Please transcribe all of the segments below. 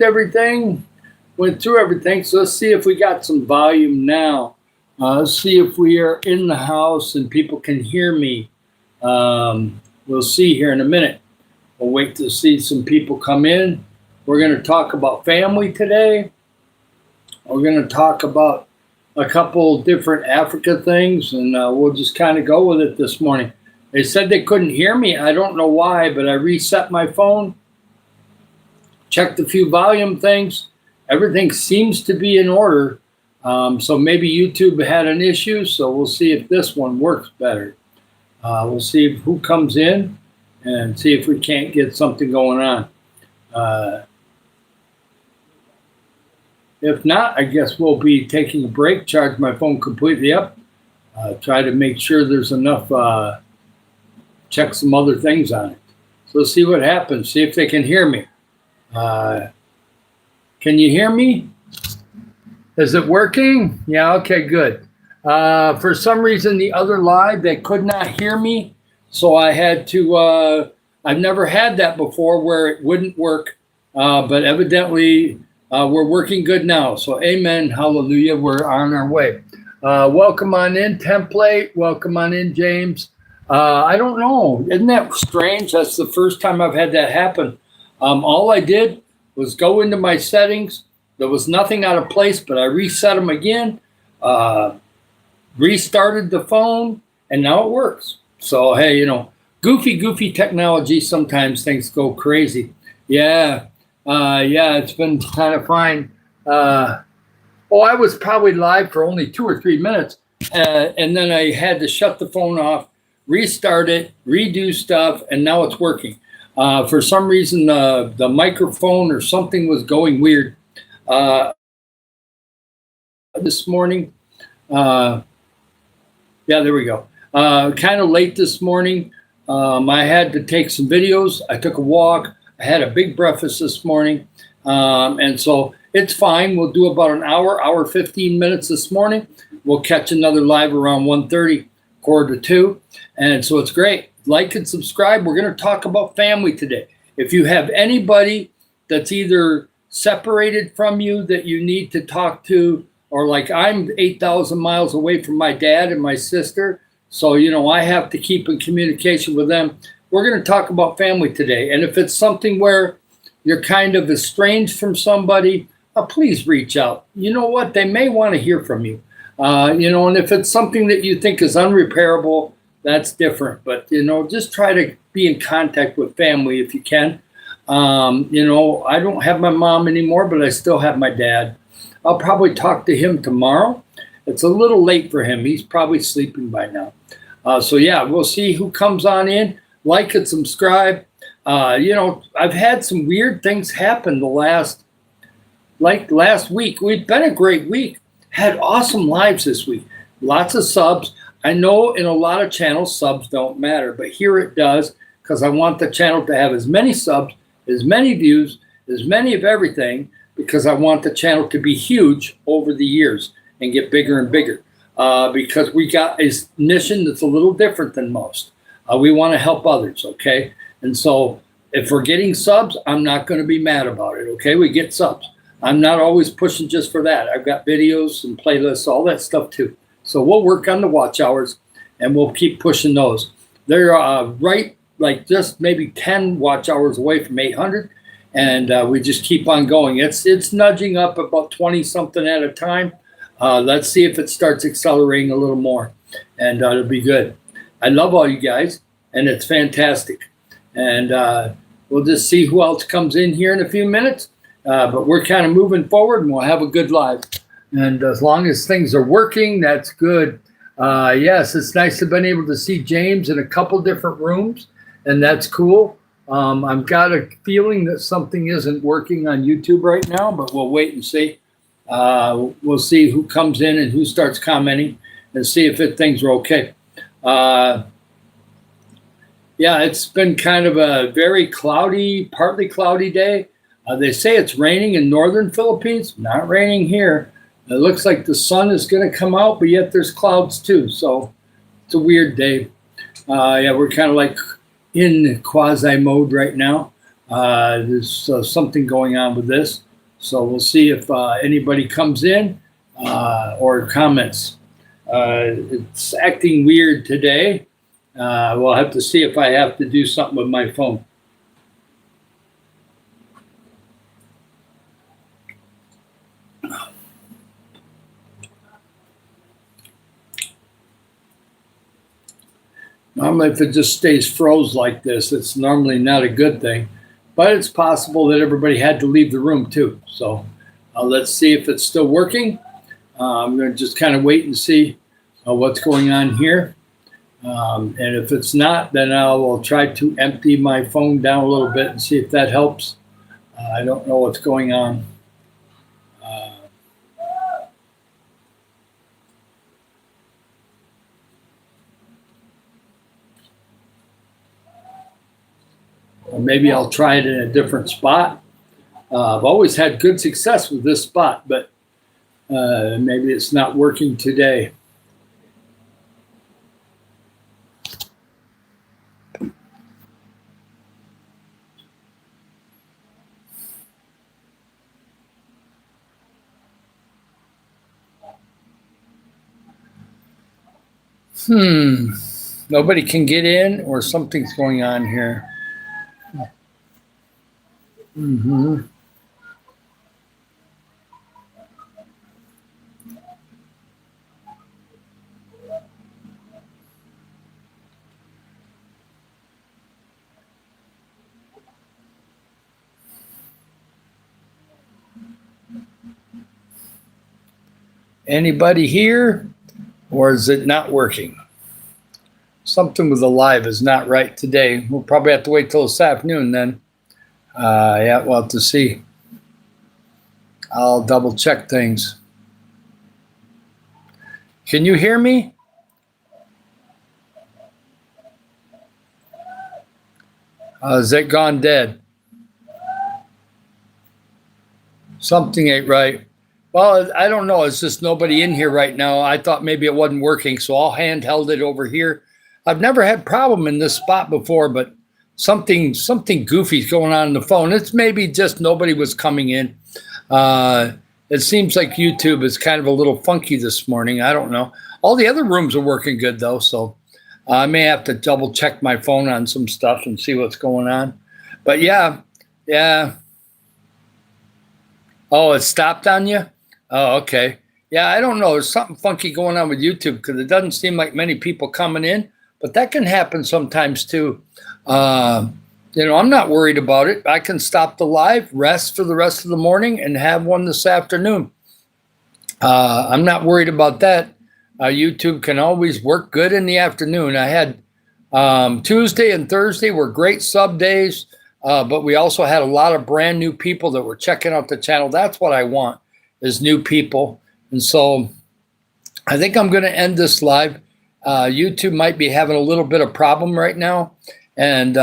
Everything went through everything. So let's see if we got some volume now. Let's see if we are in the house and people can hear me. We'll see here in a minute. We'll wait to see some people come in. We're going to talk about family today. We're going to talk about a couple different Africa things, and we'll just kind of go with it this morning. They said they couldn't hear me. I don't know why, but I reset my phone, checked a few volume things. Everything seems to be in order. So maybe YouTube had an issue, so we'll see if this one works better. We'll see who comes in and see if we can't get something going on. If not, I guess we'll be taking a break, charge my phone completely up, try to make sure there's enough, check some other things on it. So let's see what happens, see if they can hear me. Can you hear me? Is it working? Yeah, okay, good. For some reason, the other live, they could not hear me. So I had to, I've never had that before where it wouldn't work. But evidently, we're working good now. So amen, hallelujah, we're on our way. Welcome on in, Template. Welcome on in, James. I don't know. Isn't that strange? That's the first time I've had that happen. All I did was go into my settings. There was nothing out of place, but I reset them again, restarted the phone, and now it works. So, hey, you know, goofy technology. Sometimes things go crazy. Yeah, it's been kind of fine. I was probably live for only 2 or 3 minutes, and then I had to shut the phone off, restart it, redo stuff, and now it's working. For some reason, the microphone or something was going weird this morning. Yeah, there we go. Kind of late this morning. I had to take some videos. I took a walk. I had a big breakfast this morning. And so it's fine. We'll do about an hour 15 minutes this morning. We'll catch another live around 1:30, 1:45. And so it's great. Like and subscribe. We're going to talk about family today. If you have anybody that's either separated from you that you need to talk to, or like I'm 8,000 miles away from my dad and my sister, so, you know, I have to keep in communication with them. We're going to talk about family today. And if it's something where you're kind of estranged from somebody, please reach out. You know what? They may want to hear from you. And if it's something that you think is unrepairable, that's different. But, just try to be in contact with family if you can. I don't have my mom anymore, but I still have my dad. I'll probably talk to him tomorrow. It's a little late for him. He's probably sleeping by now. So, yeah, we'll see who comes on in. Like and subscribe. I've had some weird things happen last week. We've been a great week. Had awesome lives this week. Lots of subs. I know in a lot of channels, subs don't matter, but here it does, because I want the channel to have as many subs, as many views, as many of everything, because I want the channel to be huge over the years and get bigger and bigger, because we got a mission that's a little different than most. We want to help others, okay? And so if we're getting subs, I'm not going to be mad about it, okay? We get subs. I'm not always pushing just for that. I've got videos and playlists, all that stuff too. So we'll work on the watch hours, and we'll keep pushing those. They're just maybe 10 watch hours away from 800, and we just keep on going. It's nudging up about 20 something at a time. Let's see if it starts accelerating a little more, and it'll be good. I love all you guys, and it's fantastic. And we'll just see who else comes in here in a few minutes. But we're kind of moving forward, and we'll have a good live. And as long as things are working, that's good. Yes, it's nice to have been able to see James in a couple different rooms, and that's cool. I've got a feeling that something isn't working on YouTube right now, but we'll wait and see. We'll see who comes in and who starts commenting, and see if things are okay. Yeah, it's been kind of a very cloudy, partly cloudy day. They say it's raining in northern Philippines. Not raining here. It looks like the sun is going to come out, but yet there's clouds too. So it's a weird day. Yeah, we're kind of like in quasi mode right now. There's something going on with this. So we'll see if anybody comes in or comments. It's acting weird today. We'll have to see if I have to do something with my phone. Normally, if it just stays froze like this, it's normally not a good thing. But it's possible that everybody had to leave the room too. So let's see if it's still working. I'm going to just kind of wait and see what's going on here. And if it's not, then I will try to empty my phone down a little bit and see if that helps. I don't know what's going on. Or maybe I'll try it in a different spot. I've always had good success with this spot, but maybe it's not working today. Nobody can get in, or something's going on here. Anybody here, or is it not working? Something with the live is not right today. We'll probably have to wait till this afternoon then. Yeah, we'll have to see. I'll double check things. Can you hear me? Is it gone dead? Something ain't right. Well, I don't know. It's just nobody in here right now. I thought maybe it wasn't working, so I'll handheld it over here. I've never had problem in this spot before, but something goofy is going on in the phone. It's maybe just nobody was coming in. It seems like YouTube is kind of a little funky this morning. I don't know. All the other rooms are working good, though, so I may have to double check my phone on some stuff and see what's going on. But yeah. Oh, it stopped on you? Oh, okay. Yeah, I don't know. There's something funky going on with YouTube because it doesn't seem like many people coming in, but that can happen sometimes too. I'm not worried about it. I can stop the live, rest for the rest of the morning, and have one this afternoon. I'm not worried about that. YouTube can always work good in the afternoon. I had Tuesday and Thursday were great sub days, but we also had a lot of brand new people that were checking out the channel. That's what I want, is new people. And so I think I'm going to end this live. YouTube might be having a little bit of problem right now, and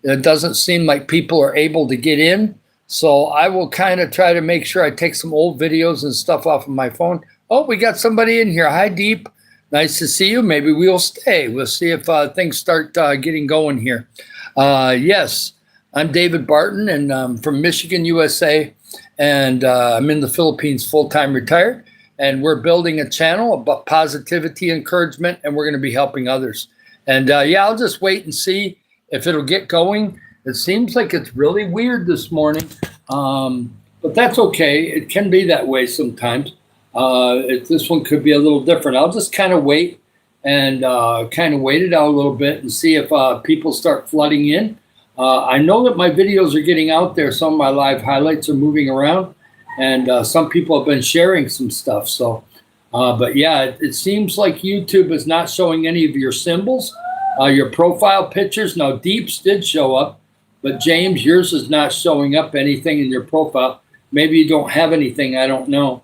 it doesn't seem like people are able to get in. So I will kind of try to make sure I take some old videos and stuff off of my phone. Oh, we got somebody in here. Hi, Deep. Nice to see you. Maybe we'll stay. We'll see if things start getting going here. Yes, I'm David Barton, and I'm from Michigan, USA, and I'm in the Philippines full-time retired. And we're building a channel about positivity, encouragement, and we're going to be helping others. And yeah, I'll just wait and see if it'll get going. It seems like it's really weird this morning, but that's okay. It can be that way sometimes. This one could be a little different. I'll just kind of wait and kind of wait it out a little bit and see if people start flooding in. I know that my videos are getting out there. Some of my live highlights are moving around. And some people have been sharing some stuff. So, but yeah, it seems like YouTube is not showing any of your symbols, your profile pictures. Now, Deeps did show up, but James, yours is not showing up anything in your profile. Maybe you don't have anything, I don't know,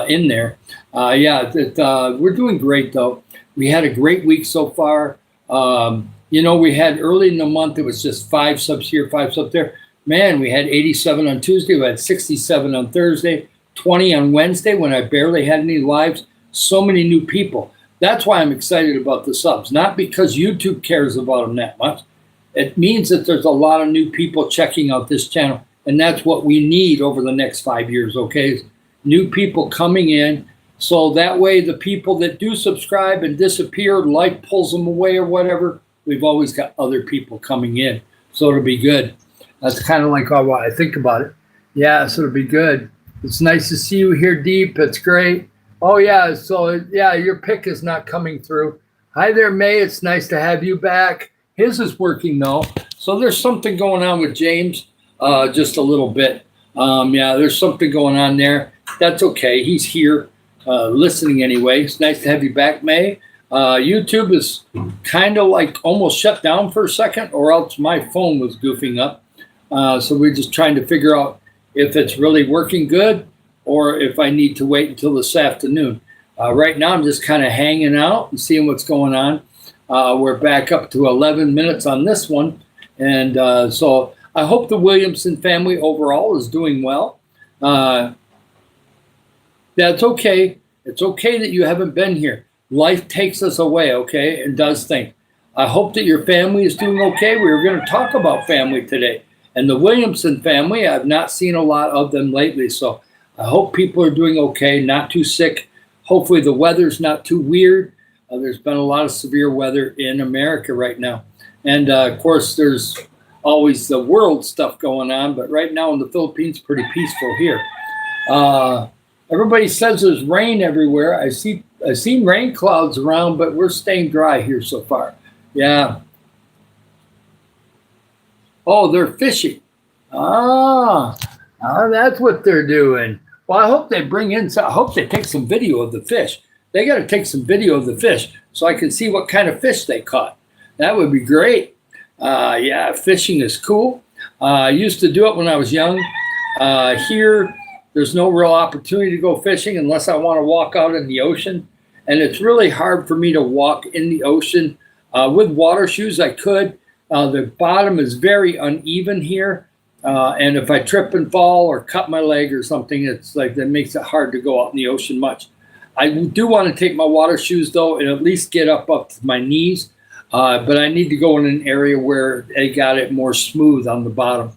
in there. Yeah, we're doing great, though. We had a great week so far. We had early in the month, it was just 5 subs here, 5 subs there. Man, we had 87 on Tuesday. We had 67 on Thursday, 20 on Wednesday when I barely had any lives. So many new people. That's why I'm excited about the subs. Not because YouTube cares about them that much. It means that there's a lot of new people checking out this channel. and that's what we need over the next 5 years, okay? New people coming in, so that way the people that do subscribe and disappear, life pulls them away or whatever, we've always got other people coming in, so it'll be good. That's kind of like how I think about it. Yeah, so it'll be good. It's nice to see you here, Deep. It's great. Oh, yeah, so, yeah, your pick is not coming through. Hi there, May. It's nice to have you back. His is working, though. So there's something going on with James, just a little bit. Yeah, there's something going on there. That's okay. He's here listening anyway. It's nice to have you back, May. YouTube is kind of like almost shut down for a second, or else my phone was goofing up. So we're just trying to figure out if it's really working good or if I need to wait until this afternoon. Right now, I'm just kind of hanging out and seeing what's going on. We're back up to 11 minutes on this one. And so I hope the Williamson family overall is doing well. That's okay. It's okay that you haven't been here. Life takes us away, okay, and does things. I hope that your family is doing okay. We were going to talk about family today. And the Williamson family, I've not seen a lot of them lately. So I hope people are doing okay, not too sick. Hopefully the weather's not too weird. There's been a lot of severe weather in America right now. And, of course, there's always the world stuff going on. But right now in the Philippines, pretty peaceful here. Everybody says there's rain everywhere. I've seen rain clouds around, but we're staying dry here so far. Yeah. Oh, they're fishing. That's what they're doing. Well, I hope they I hope they take some video of the fish. They got to take some video of the fish so I can see what kind of fish they caught. That would be great. Yeah, fishing is cool. I used to do it when I was young. Here, there's no real opportunity to go fishing unless I want to walk out in the ocean. And it's really hard for me to walk in the ocean. With water shoes, I could. The bottom is very uneven here. And if I trip and fall or cut my leg or something, it's like that makes it hard to go out in the ocean much. I do want to take my water shoes, though, and at least get up to my knees. But I need to go in an area where they got it more smooth on the bottom.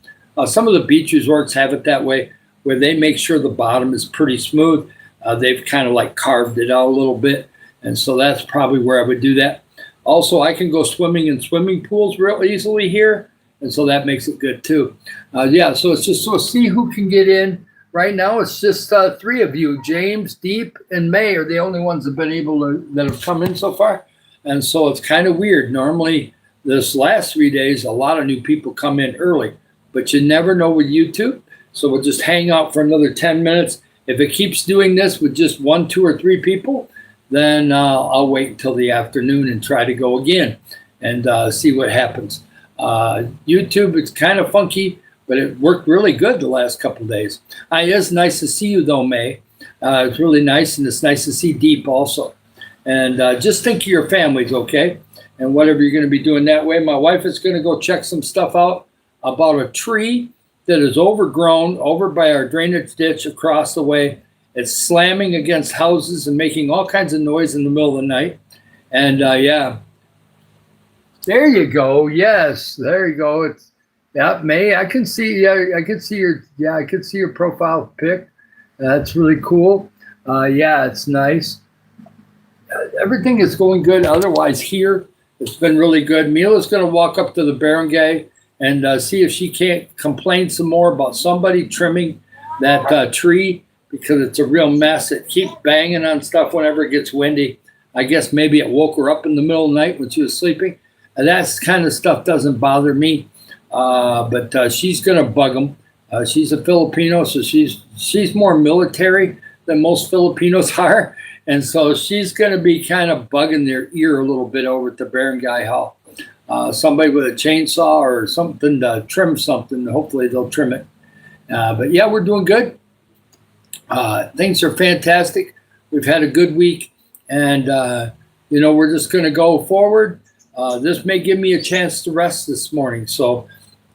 Some of the beach resorts have it that way, where they make sure the bottom is pretty smooth. They've kind of like carved it out a little bit. And so that's probably where I would do that. Also, I can go swimming in swimming pools real easily here. And so that makes it good, too. Yeah, so it's just so see who can get in. Right now, it's just three of you. James, Deep, and May are the only ones that have been able to, that have come in so far. And so it's kind of weird. Normally, this last 3 days, a lot of new people come in early. But you never know with YouTube. So we'll just hang out for another 10 minutes. If it keeps doing this with just 1, 2, or 3 people, then I'll wait until the afternoon and try to go again and see what happens. YouTube, it's kind of funky, but it worked really good the last couple of days. It is nice to see you, though, May. It's really nice, and it's nice to see Deep also. And just think of your families, okay? And whatever you're going to be doing that way. My wife is going to go check some stuff out about a tree that is overgrown over by our drainage ditch across the way. It's slamming against houses and making all kinds of noise in the middle of the night. And yeah, there you go. Yes, there you go. It's May. I can see. I can see your. Yeah, I can see your profile pic. That's really cool. Yeah, it's nice. Everything is going good. Otherwise, here it's been really good. Mila's going to walk up to the barangay and see if she can't complain some more about somebody trimming that tree, because it's a real mess. It keeps banging on stuff whenever it gets windy. I guess maybe it woke her up in the middle of the night when she was sleeping. And that kind of stuff doesn't bother me. But she's going to bug them. She's a Filipino, so she's more military than most Filipinos are. And so she's going to be kind of bugging their ear a little bit over at the barangay hall. Somebody with a chainsaw or something to trim something. Hopefully they'll trim it. But yeah, we're doing good. Things are fantastic. We've had a good week, and we're just going to go forward. This may give me a chance to rest this morning. So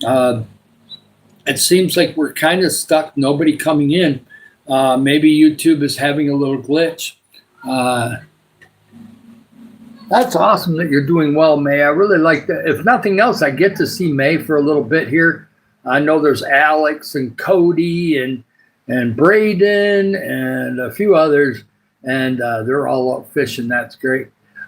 it seems like we're kind of stuck. Nobody coming in. Maybe YouTube is having a little glitch. That's awesome that you're doing well, May. I really like that. If nothing else, I get to see May for a little bit here. I know there's Alex and Cody and Braden and a few others, and they're all out fishing. That's great.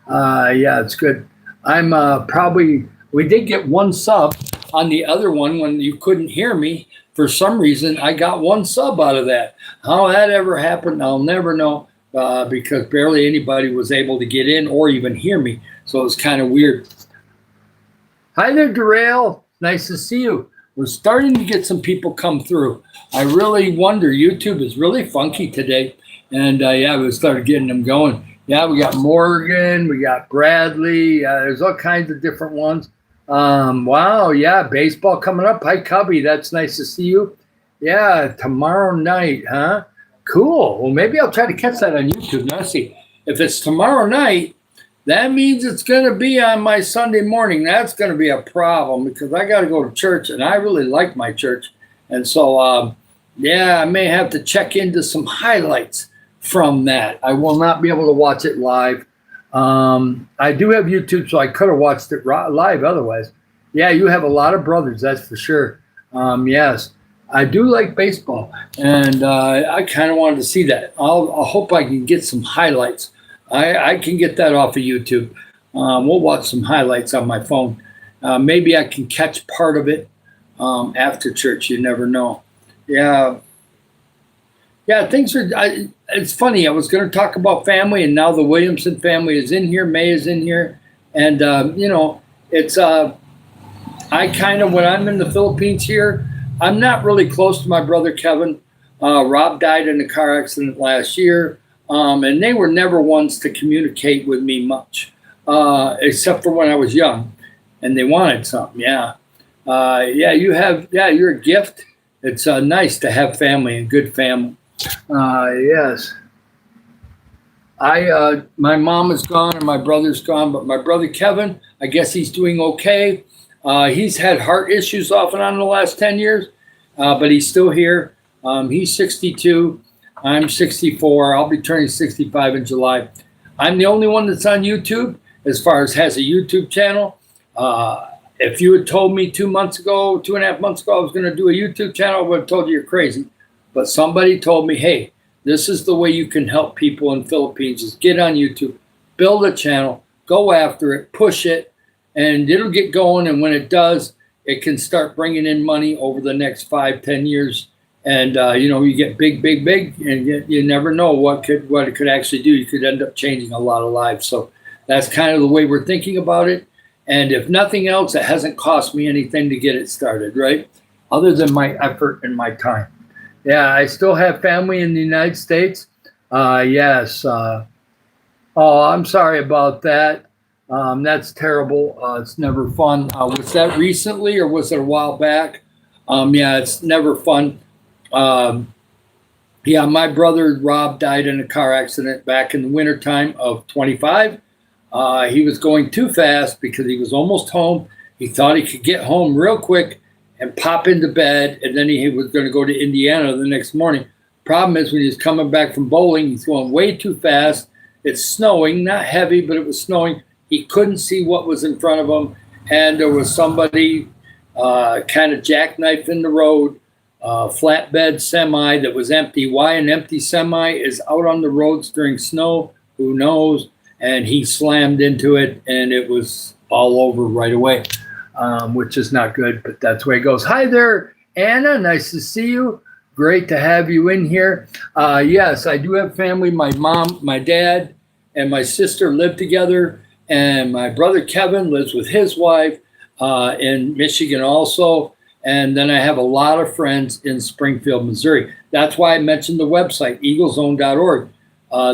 Yeah, it's good. I'm probably, we did get one sub on the other one when you couldn't hear me. For some reason, I got one sub out of that. How that ever happened, I'll never know, because barely anybody was able to get in or even hear me. So it was kind of weird. Hi there, Darrell. Nice to see you. We're starting to get some people come through. I really wonder, YouTube is really funky today. And yeah, we started getting them going. Yeah, we got Morgan, we got Bradley. There's all kinds of different ones. Wow, yeah, baseball coming up. Hi, Cubby. That's nice to see you. Yeah, tomorrow night, huh? Cool. Well, maybe I'll try to catch that on YouTube. Now, see, if it's tomorrow night, that means it's going to be on my Sunday morning. That's going to be a problem because I got to go to church, and I really like my church. And so, yeah, I may have to check into some highlights from that. I will not be able to watch it live. I do have YouTube, so I could have watched it live otherwise. Yeah, you have a lot of brothers, that's for sure. Yes, I do like baseball, and I kind of wanted to see that. I'll hope I can get some highlights. I can get that off of YouTube. We'll watch some highlights on my phone. Maybe I can catch part of it after church. You never know. Yeah. Yeah, things are, it's funny. I was going to talk about family, and now the Williamson family is in here. May is in here. And, you know, it's, I kind of, when I'm in the Philippines here, I'm not really close to my brother Kevin. Rob died in a car accident last year. And they were never ones to communicate with me much, except for when I was young and they wanted something. Yeah. Yeah, you're a gift. It's nice to have family and good family. Yes. My mom is gone and my brother's gone, but my brother Kevin, I guess he's doing okay. He's had heart issues off and on in the last 10 years, but he's still here. He's 62. I'm 64. I'll be turning 65 in July. I'm the only one that's on YouTube as far as has a YouTube channel. If you had told me 2.5 months ago, I was going to do a YouTube channel, I would have told you you're crazy. But somebody told me, hey, this is the way you can help people in the Philippines is get on YouTube, build a channel, go after it, push it, and it'll get going. And when it does, it can start bringing in money over the next 5-10 years. And, you know, you get big, and you never know what it could actually do. You could end up changing a lot of lives. So that's kind of the way we're thinking about it. And if nothing else, it hasn't cost me anything to get it started, right? Other than my effort and my time. Yeah, I still have family in the United States. Yes. Oh, I'm sorry about that. That's terrible. It's never fun. Was that recently or was it a while back? Yeah, it's never fun. Yeah, my brother Rob died in a car accident back in the wintertime of 25. He was going too fast because he was almost home. He thought he could get home real quick and pop into bed, and then he was going to go to Indiana the next morning. Problem is, when he's coming back from bowling, he's going way too fast. It's snowing, not heavy, but it was snowing. He couldn't see what was in front of him, and there was somebody kind of jackknifing the road, flatbed semi that was empty. Why an empty semi is out on the roads during snow, who knows? And he slammed into it, and it was all over right away. Which is not good, but that's the way it goes. Hi there, Anna. Nice to see you. Great to have you in here. Yes, I do have family. My mom, my dad, and my sister live together, and my brother Kevin lives with his wife in Michigan also. And then I have a lot of friends in Springfield, Missouri. That's why I mentioned the website, eaglezone.org.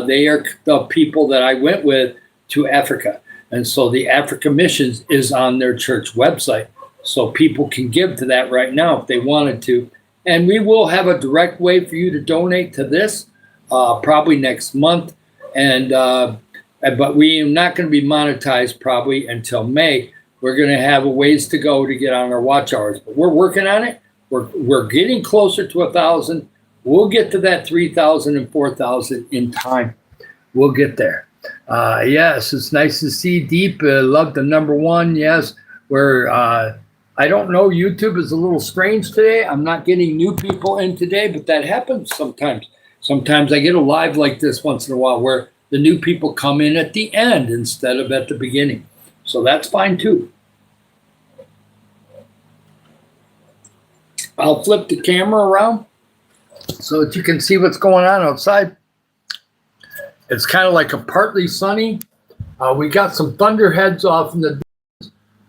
They are the people that I went with to Africa. And so the Africa Missions is on their church website. So people can give to that right now if they wanted to. And we will have a direct way for you to donate to this probably next month. And but we are not going to be monetized probably until May. We're going to have a ways to go to get on our watch hours. But we're working on it. We're getting closer to 1,000. We'll get to that 3,000 and 4,000 in time. We'll get there. Yes, it's nice to see Deep. Love the number one. Yes, we're I don't know. YouTube is a little strange today. I'm not getting new people in today, but that happens sometimes. Sometimes I get a live like this once in a while where the new people come in at the end instead of at the beginning. So that's fine too. I'll flip the camera around so that you can see what's going on outside. It's kind of like a partly sunny. We got some thunderheads off in the,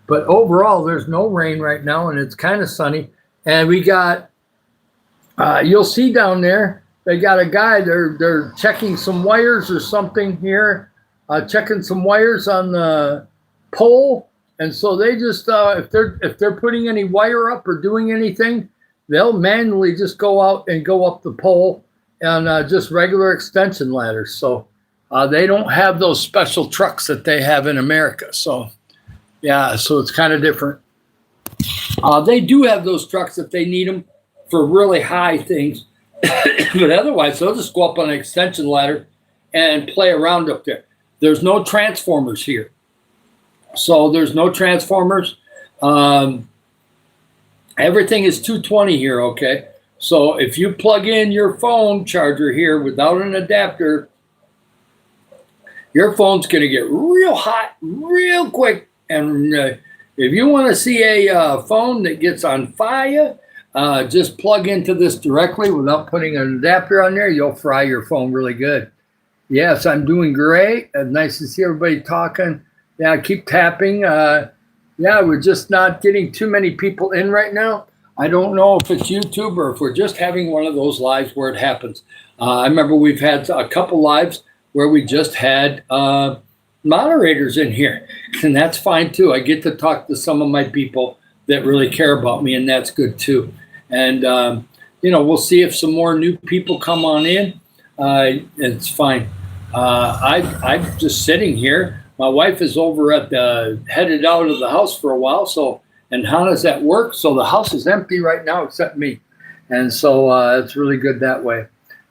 but overall there's no rain right now and it's kind of sunny. And we got, you'll see down there, they got a guy, they're checking some wires or something here, checking some wires on the pole. And so they just, if they're putting any wire up or doing anything, they'll manually just go out and go up the pole and just regular extension ladders. So they don't have those special trucks that they have in America. So yeah, so it's kind of different. They do have those trucks if they need them for really high things. But otherwise, they'll just go up on an extension ladder and play around up there. There's no transformers here. So there's no transformers. Everything is 220 here, okay? So if you plug in your phone charger here without an adapter, your phone's going to get real hot real quick. And if you want to see a phone that gets on fire, just plug into this directly without putting an adapter on there. You'll fry your phone really good. Yes, I'm doing great. Nice to see everybody talking. Yeah, keep tapping. Yeah, we're just not getting too many people in right now. I don't know if it's YouTube or if we're just having one of those lives where it happens. I remember we've had a couple lives where we just had moderators in here, and that's fine too. I get to talk to some of my people that really care about me, and that's good too. And we'll see if some more new people come on in. It's fine. I'm just sitting here. My wife is over at headed out of the house for a while, and Hannah's at work, so the house is empty right now except me, and so it's really good that way.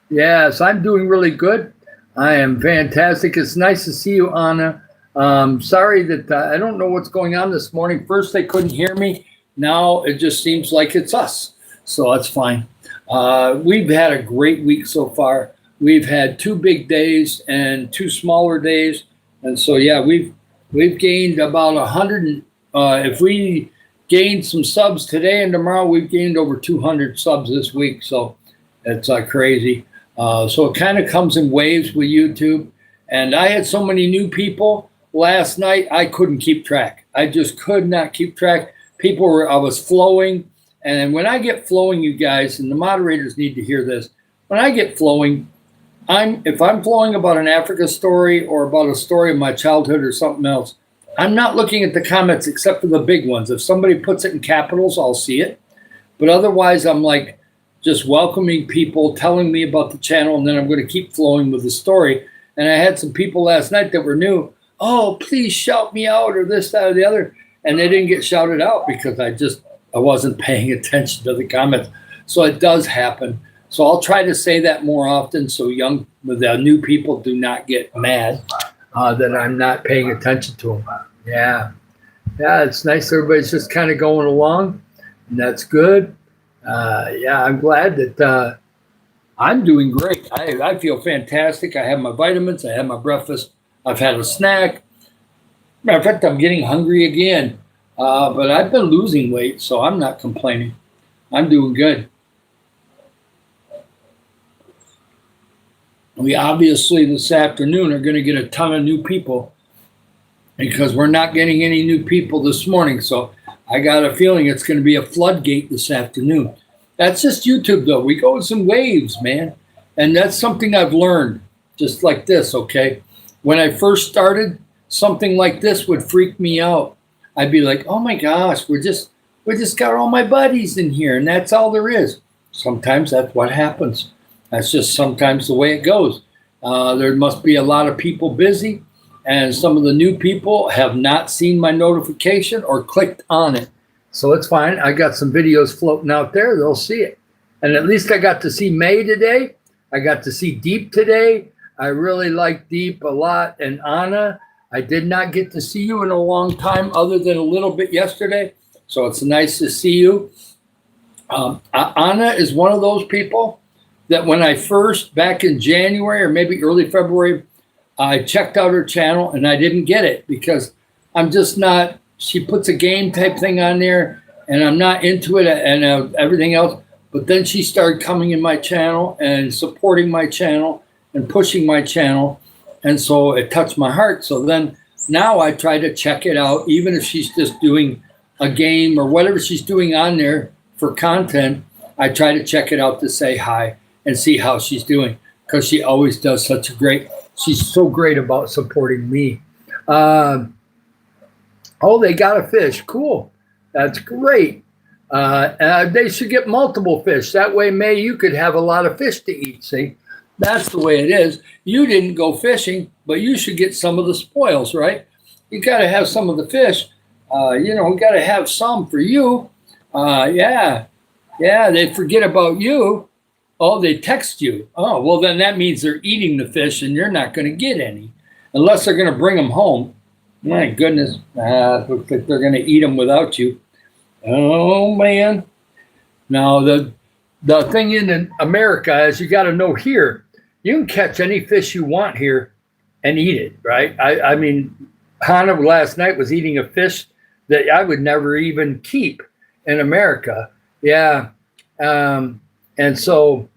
Yes, I'm doing really good. I am fantastic. It's nice to see you, Anna. Sorry that I don't know what's going on this morning. First, they couldn't hear me. Now it just seems like it's us. So that's fine. We've had a great week so far. We've had 2 big days and 2 smaller days. And so, yeah, we've gained about 100. If we gained some subs today and tomorrow, we've gained over 200 subs this week. So it's crazy. So it kind of comes in waves with YouTube. And I had so many new people last night, I couldn't keep track. I just could not keep track. I was flowing. And when I get flowing, you guys, and the moderators need to hear this, when I get flowing, if I'm flowing about an Africa story or about a story of my childhood or something else, I'm not looking at the comments except for the big ones. If somebody puts it in capitals, I'll see it. But otherwise, I'm like just welcoming people, telling me about the channel, and then I'm going to keep flowing with the story. And I had some people last night that were new. Oh, please shout me out or this, that, or the other. And they didn't get shouted out because I wasn't paying attention to the comments. So it does happen. So I'll try to say that more often so the new people do not get mad that I'm not paying attention to them. Yeah. Yeah, it's nice. Everybody's just kind of going along, and that's good. Yeah, I'm glad that I'm doing great. I feel fantastic. I have my vitamins. I have my breakfast. I've had a snack. Matter of fact, I'm getting hungry again. But I've been losing weight, so I'm not complaining. I'm doing good. We obviously this afternoon are going to get a ton of new people because we're not getting any new people this morning. So I got a feeling it's going to be a floodgate this afternoon. That's just YouTube, though. We go in some waves, man. And that's something I've learned, just like this, okay? When I first started, something like this would freak me out. I'd be like, oh my gosh, we just got all my buddies in here, and that's all there is. Sometimes that's what happens. That's just sometimes the way it goes. There must be a lot of people busy, and some of the new people have not seen my notification or clicked on it. So it's fine. I got some videos floating out there. They'll see it. And at least I got to see May today. I got to see Deep today. I really like Deep a lot. And Anna, I did not get to see you in a long time other than a little bit yesterday. So it's nice to see you. Anna is one of those people that when I first, back in January or maybe early February, I checked out her channel and I didn't get it because I'm just not, she puts a game type thing on there and I'm not into it and everything else. But then she started coming in my channel and supporting my channel and pushing my channel. And so it touched my heart. So then now I try to check it out, even if she's just doing a game or whatever she's doing on there for content. I try to check it out to say hi and see how she's doing because she always does such a great, she's so great about supporting me. Oh, they got a fish. Cool. That's great. They should get multiple fish. That way, May, you could have a lot of fish to eat. See, that's the way it is. You didn't go fishing, but you should get some of the spoils, right? You got to have some of the fish. We got to have some for you. Yeah, they forget about you. Oh, they text you. Oh, well, then that means they're eating the fish and you're not going to get any unless they're going to bring them home. My goodness, looks like they're going to eat them without you. Oh, man. Now, the thing in America is you got to know here, you can catch any fish you want here and eat it, right? I mean, Hannah last night was eating a fish that I would never even keep in America. Yeah. And so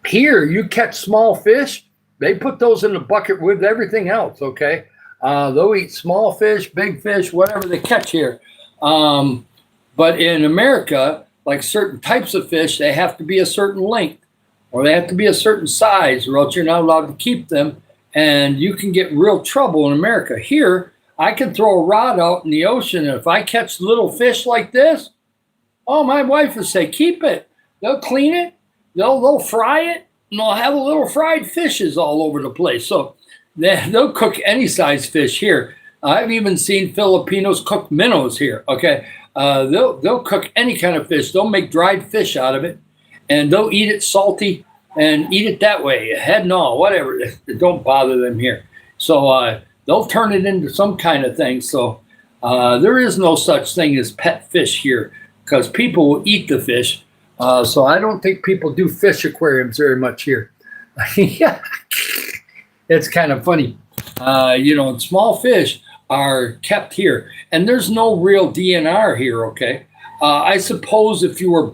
here you catch small fish. They put those in the bucket with everything else, okay? They'll eat small fish, big fish, whatever they catch here. But in America, like certain types of fish, they have to be a certain length or they have to be a certain size or else you're not allowed to keep them. And you can get real trouble in America. Here, I can throw a rod out in the ocean. And if I catch little fish like this, oh, my wife would say, keep it. They'll clean it. They'll fry it. And they'll have little fried fishes all over the place. So they'll cook any size fish here. I've even seen Filipinos cook minnows here. Okay, they'll cook any kind of fish. They'll make dried fish out of it, and they'll eat it salty and eat it that way, head and all, whatever. It don't bother them here. So they'll turn it into some kind of thing. So there is no such thing as pet fish here because people will eat the fish. So I don't think people do fish aquariums very much here. Yeah. It's kind of funny. Small fish are kept here. And there's no real DNR here, okay? I suppose if you were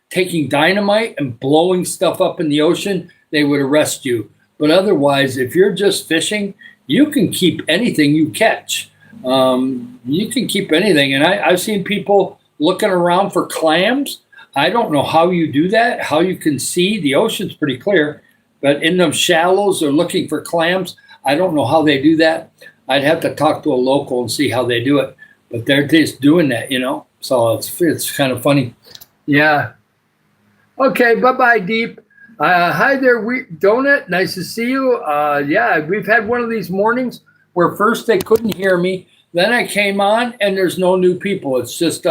taking dynamite and blowing stuff up in the ocean, they would arrest you. But otherwise, if you're just fishing, you can keep anything you catch. You can keep anything. And I've seen people looking around for clams. I don't know how you do that, how you can see. The ocean's pretty clear. But in them shallows, they're looking for clams. I don't know how they do that. I'd have to talk to a local and see how they do it. But they're just doing that, So it's kind of funny. Yeah. Okay, bye-bye, Deep. Hi there, Donut. Nice to see you. Yeah, we've had one of these mornings where first they couldn't hear me. Then I came on, and there's no new people. It's just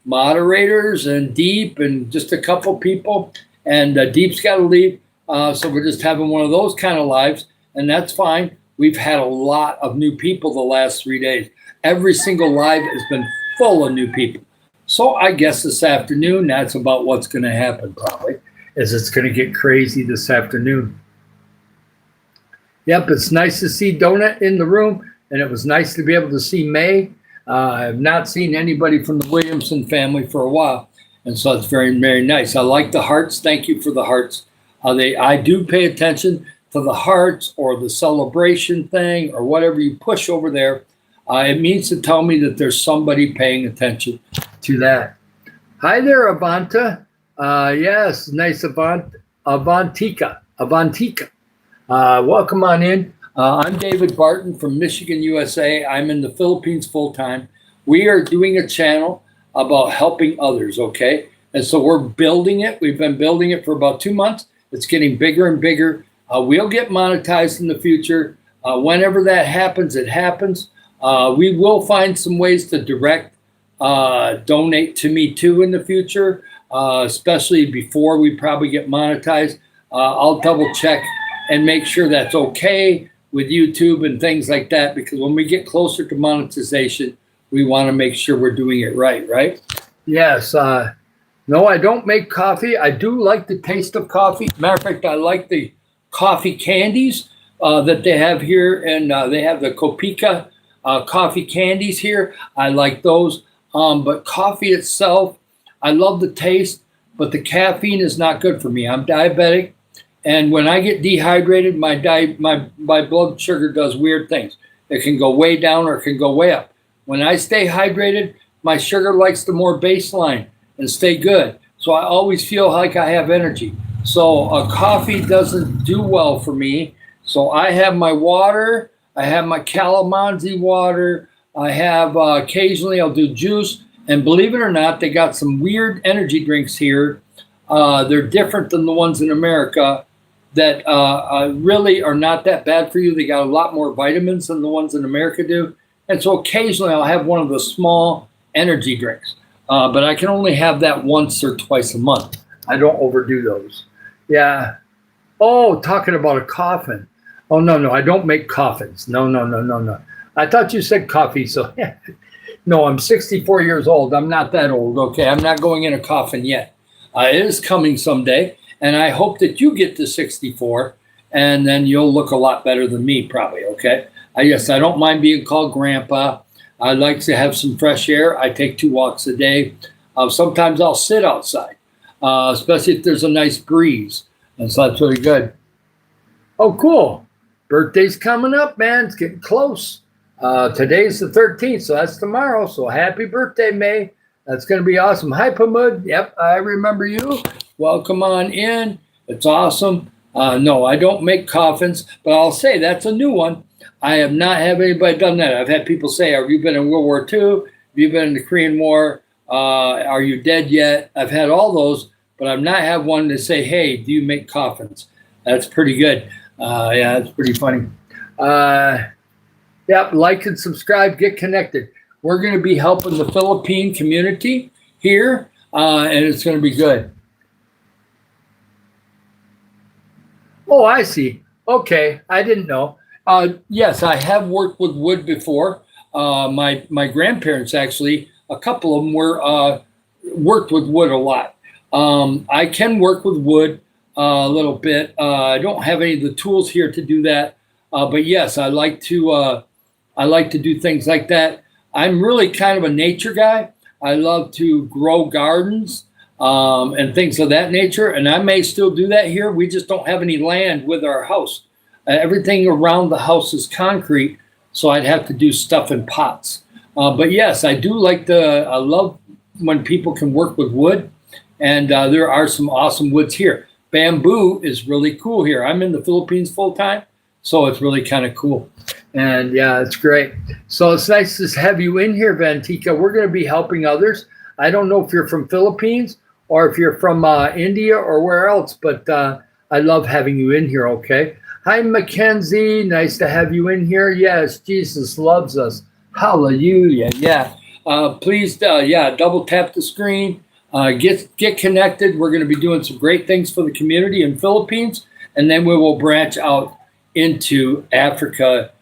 moderators and Deep and just a couple people. And Deep's got to leave. So we're just having one of those kind of lives, and that's fine. We've had a lot of new people the last 3 days. Every single live has been full of new people. So I guess this afternoon, that's about what's going to happen probably, is it's going to get crazy this afternoon. Yep, it's nice to see Donut in the room, and it was nice to be able to see May. I've not seen anybody from the Williamson family for a while, and so it's very, very nice. I like the hearts. Thank you for the hearts. I do pay attention to the hearts or the celebration thing or whatever you push over there. It means to tell me that there's somebody paying attention to that. Hi there, Avanta. Yes, nice Avantika. Welcome on in. I'm David Barton from Michigan, USA. I'm in the Philippines full time. We are doing a channel about helping others, okay? And so we're building it. We've been building it for about 2 months. It's getting bigger and bigger. We'll get monetized in the future. Whenever that happens, it happens. We will find some ways to direct donate to me too in the future, especially before we probably get monetized. I'll double check and make sure that's okay with YouTube and things like that, because when we get closer to monetization, we want to make sure we're doing it right, right? Yes. No, I don't make coffee. I do like the taste of coffee. Matter of fact, I like the coffee candies that they have here, and they have the Kopika coffee candies here. I like those. But coffee itself, I love the taste, but the caffeine is not good for me. I'm diabetic, and when I get dehydrated, my blood sugar does weird things. It can go way down or it can go way up. When I stay hydrated, my sugar likes the more baseline and stay good. So I always feel like I have energy. So coffee doesn't do well for me. So I have my water. I have my calamansi water. I have occasionally I'll do juice. And believe it or not, they got some weird energy drinks here. They're different than the ones in America that really are not that bad for you. They got a lot more vitamins than the ones in America do. And so occasionally I'll have one of the small energy drinks. But I can only have that once or twice a month. I don't overdo those. Yeah. Oh, talking about a coffin. Oh, no, I don't make coffins. No. I thought you said coffee, so no, I'm 64 years old. I'm not that old, okay? I'm not going in a coffin yet. It is coming someday, and I hope that you get to 64, and then you'll look a lot better than me probably, okay? Yes, I don't mind being called grandpa. I like to have some fresh air. I take 2 walks a day. Sometimes I'll sit outside, especially if there's a nice breeze. And so that's really good. Oh, cool. Birthday's coming up, man. It's getting close. Today's the 13th, so that's tomorrow. So happy birthday, May. That's going to be awesome. Hi, Pamud. Yep, I remember you. Welcome on in. It's awesome. No, I don't make coffins, but I'll say that's a new one. I have not had anybody done that. I've had people say, have you been in World War II? Have you been in the Korean War? Are you dead yet? I've had all those, but I've not had one to say, hey, do you make coffins? That's pretty good. Yeah, that's pretty funny. Yep, like and subscribe, get connected. We're going to be helping the Philippine community here, and it's going to be good. Oh, I see. Okay, I didn't know. Yes, I have worked with wood before. My grandparents actually, a couple of them were worked with wood a lot. I can work with wood a little bit. I don't have any of the tools here to do that, but yes, I like to do things like that. I'm really kind of a nature guy. I love to grow gardens and things of that nature, and I may still do that here. We just don't have any land with our house. Everything around the house is concrete, so I'd have to do stuff in pots. But yes, I do I love when people can work with wood, and there are some awesome woods here. Bamboo is really cool here. I'm in the Philippines full time, so it's really kind of cool. And yeah, it's great. So it's nice to have you in here, Vantika. We're going to be helping others. I don't know if you're from Philippines or if you're from India or where else, but I love having you in here, okay? Hi, Mackenzie. Nice to have you in here. Yes, Jesus loves us. Hallelujah. Yeah. Please, double tap the screen. Get connected. We're going to be doing some great things for the community in Philippines, and then we will branch out into Africa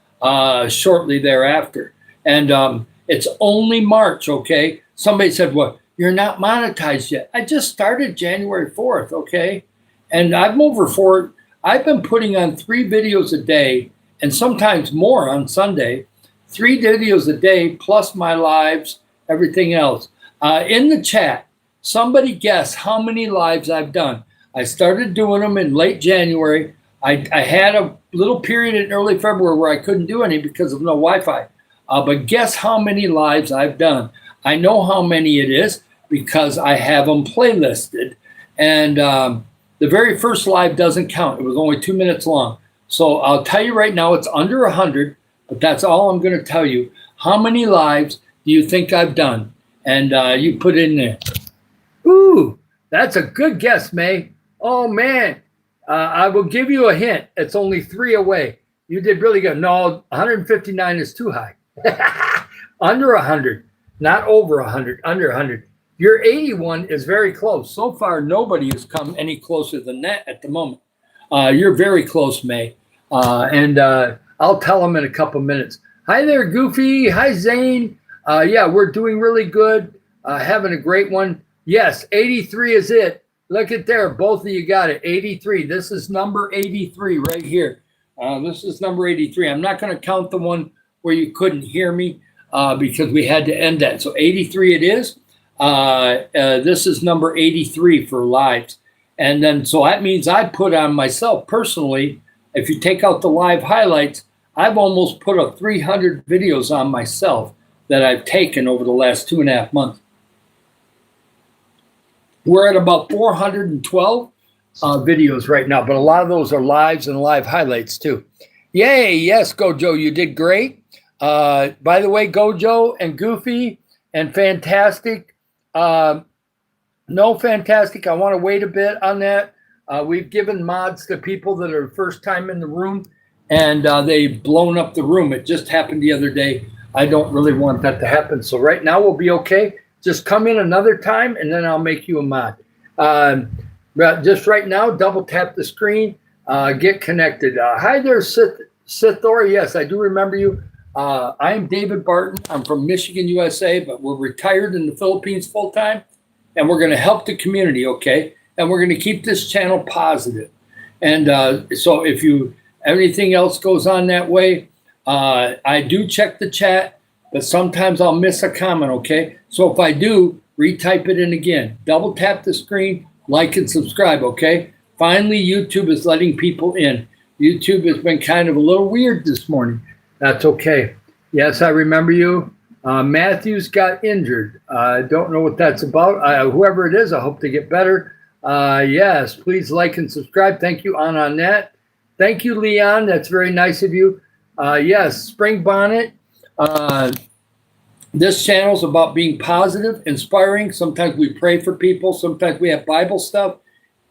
shortly thereafter. And it's only March, okay? Somebody said, well, you're not monetized yet. I just started January 4th, okay? And I've been putting on 3 videos a day and sometimes more on Sunday, 3 videos a day plus my lives, everything else. In the chat, somebody guess how many lives I've done. I started doing them in late January. I had a little period in early February where I couldn't do any because of no Wi-Fi. But guess how many lives I've done. I know how many it is because I have them playlisted. And the very first live doesn't count. It was only 2 minutes long. So I'll tell you right now, it's under 100, but that's all I'm going to tell you. How many lives do you think I've done? And you put it in there. Ooh, that's a good guess, May. Oh, man. I will give you a hint. It's only 3 away. You did really good. No, 159 is too high. Under 100, not over 100, under 100. Your 81 is very close. So far, nobody has come any closer than that at the moment. You're very close, May. And I'll tell them in a couple minutes. Hi there, Goofy. Hi, Zane. Yeah, we're doing really good. Having a great one. Yes, 83 is it. Look at there. Both of you got it. 83. This is number 83 right here. This is number 83. I'm not going to count the one where you couldn't hear me because we had to end that. So 83 it is. This is number 83 for lives. And then, so that means I put on myself personally, if you take out the live highlights, I've almost put up 300 videos on myself that I've taken over the last 2.5 months. We're at about 412 videos right now, but a lot of those are lives and live highlights too. Yay, yes, Gojo, you did great. By the way, Gojo and Goofy and Fantastic, no, Fantastic, I want to wait a bit on that. We've given mods to people that are first time in the room, and they've blown up the room. It just happened the other day. I don't really want that to happen. So right now we'll be okay. Just come in another time, and then I'll make you a mod. But just right now, double tap the screen, get connected. Hi there, Sithor. Yes, I do remember you. I am David Barton. I'm from Michigan, USA, but we're retired in the Philippines full time, and we're going to help the community, okay? And we're going to keep this channel positive. And so if anything else goes on that way, I do check the chat, but sometimes I'll miss a comment, okay? So if I do, retype it in again. Double tap the screen, like and subscribe, okay? Finally, YouTube is letting people in. YouTube has been kind of a little weird this morning. That's okay. Yes, I remember you. Matthews got injured. I don't know what that's about. Whoever it is, I hope to get better. Yes, please like and subscribe. Thank you, Annette. Thank you, Leon. That's very nice of you. Yes, Spring Bonnet. This channel is about being positive, inspiring. Sometimes we pray for people. Sometimes we have Bible stuff.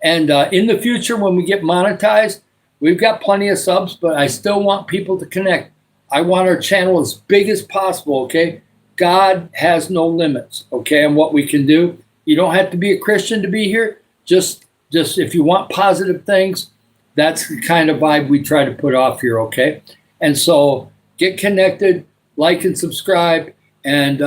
And in the future, when we get monetized, we've got plenty of subs, but I still want people to connect. I want our channel as big as possible, okay? God has no limits, okay, on what we can do. You don't have to be a Christian to be here. Just if you want positive things, that's the kind of vibe we try to put off here, okay? And so get connected, like and subscribe, and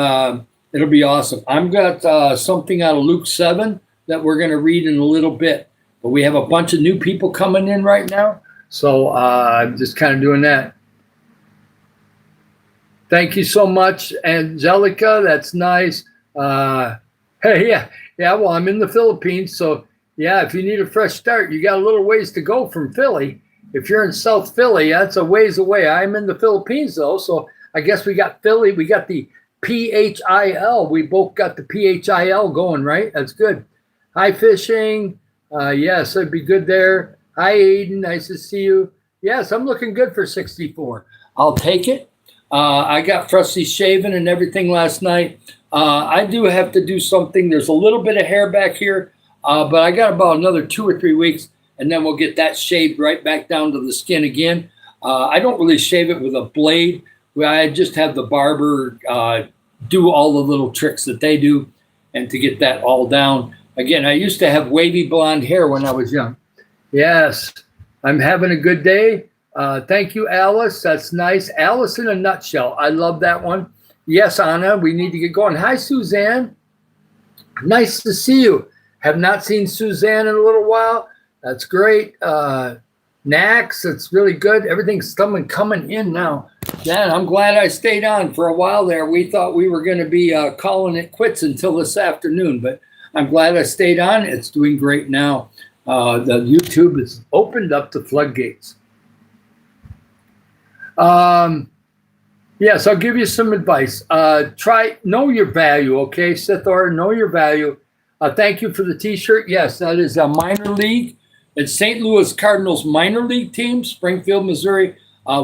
it'll be awesome. I've got something out of Luke 7 that we're going to read in a little bit. But we have a bunch of new people coming in right now, so I'm just kind of doing that. Thank you so much, Angelica. That's nice. Hey, yeah. Well, I'm in the Philippines, so yeah. If you need a fresh start, you got a little ways to go from Philly. If you're in South Philly, that's a ways away. I'm in the Philippines though, so I guess we got Philly. We got the PHIL. We both got the PHIL going, right? That's good. Hi, fishing. Yes, it'd be good there. Hi, Aiden. Nice to see you. Yes, I'm looking good for 64. I'll take it. I got freshly shaven and everything last night. I do have to do something. There's a little bit of hair back here, but I got about another 2 or 3 weeks, and then we'll get that shaved right back down to the skin again. I don't really shave it with a blade. I just have the barber do all the little tricks that they do, and to get that all down. Again, I used to have wavy blonde hair when I was young. Yes, I'm having a good day. Thank you, Alice. That's nice. Alice in a nutshell. I love that one. Yes, Anna, we need to get going. Hi, Suzanne. Nice to see you. Have not seen Suzanne in a little while. That's great. Nax, it's really good. Everything's coming in now. Dan, I'm glad I stayed on for a while there. We thought we were going to be calling it quits until this afternoon, but I'm glad I stayed on. It's doing great now. The YouTube has opened up the floodgates. Yes, I'll give you some advice. Know your value, okay, Sithor? Know your value. Thank you for the T-shirt. Yes, that is a minor league. It's St. Louis Cardinals minor league team, Springfield, Missouri.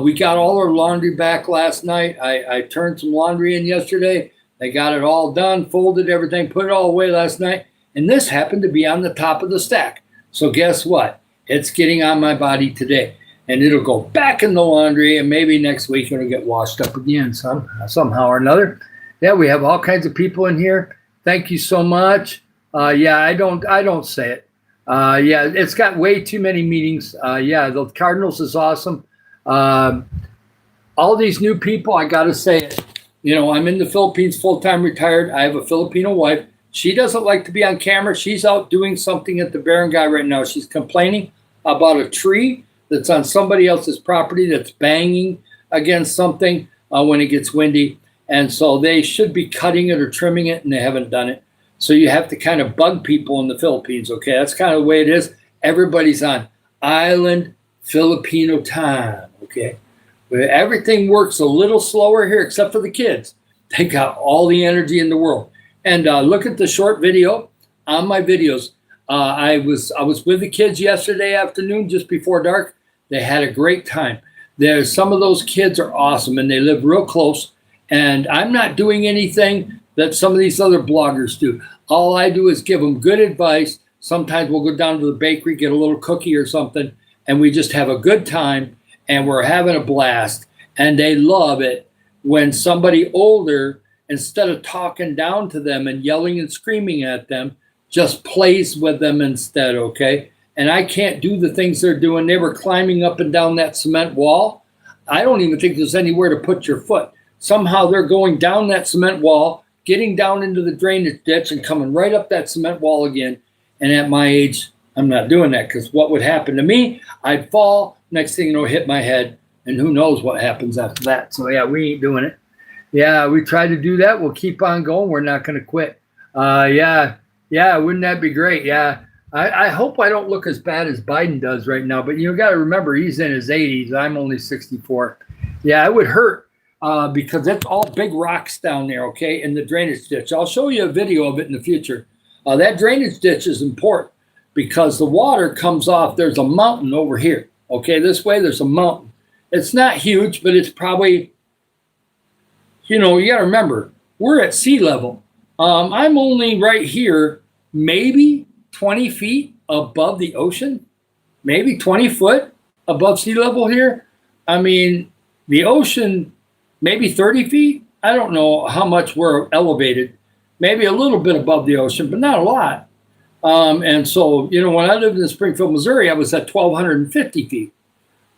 We got all our laundry back last night. I turned some laundry in yesterday. They got it all done, folded everything, put it all away last night. And this happened to be on the top of the stack. So guess what? It's getting on my body today. And it'll go back in the laundry, and maybe next week it'll get washed up again somehow or another. Yeah, we have all kinds of people in here. Thank you so much. Yeah, I don't say it. Yeah, it's got way too many meetings. Yeah, the Cardinals is awesome. All these new people, I got to say it. I'm in the Philippines, full-time retired. I have a Filipino wife. She doesn't like to be on camera. She's out doing something at the barangay right now. She's complaining about a tree that's on somebody else's property that's banging against something when it gets windy. And so they should be cutting it or trimming it, and they haven't done it. So you have to kind of bug people in the Philippines, okay? That's kind of the way it is. Everybody's on island Filipino time, okay? Everything works a little slower here, except for the kids. They got all the energy in the world. And look at the short video on my videos. I was with the kids yesterday afternoon, just before dark. They had a great time. Some of those kids are awesome, and they live real close. And I'm not doing anything that some of these other bloggers do. All I do is give them good advice. Sometimes we'll go down to the bakery, get a little cookie or something, and we just have a good time, and we're having a blast. And they love it when somebody older, instead of talking down to them and yelling and screaming at them, just plays with them instead, okay? And I can't do the things they're doing. They were climbing up and down that cement wall. I don't even think there's anywhere to put your foot. Somehow they're going down that cement wall, getting down into the drainage ditch and coming right up that cement wall again. And at my age, I'm not doing that, because what would happen to me? I'd fall, next thing you know, hit my head, and who knows what happens after that. So yeah, we ain't doing it. Yeah, we try to do that. We'll keep on going. We're not going to quit. Yeah, wouldn't that be great? Yeah, I hope I don't look as bad as Biden does right now. But you got to remember, he's in his 80s. I'm only 64. Yeah, it would hurt because that's all big rocks down there, okay, in the drainage ditch. I'll show you a video of it in the future. That drainage ditch is important because the water comes off. There's a mountain over here, okay? This way, there's a mountain. It's not huge, but it's probably, you got to remember, we're at sea level. I'm only right here, maybe 20 feet above the ocean, maybe 20 foot above sea level here. I mean, the ocean, maybe 30 feet. I don't know how much we're elevated. Maybe a little bit above the ocean, but not a lot. And so, when I lived in Springfield, Missouri, I was at 1,250 feet.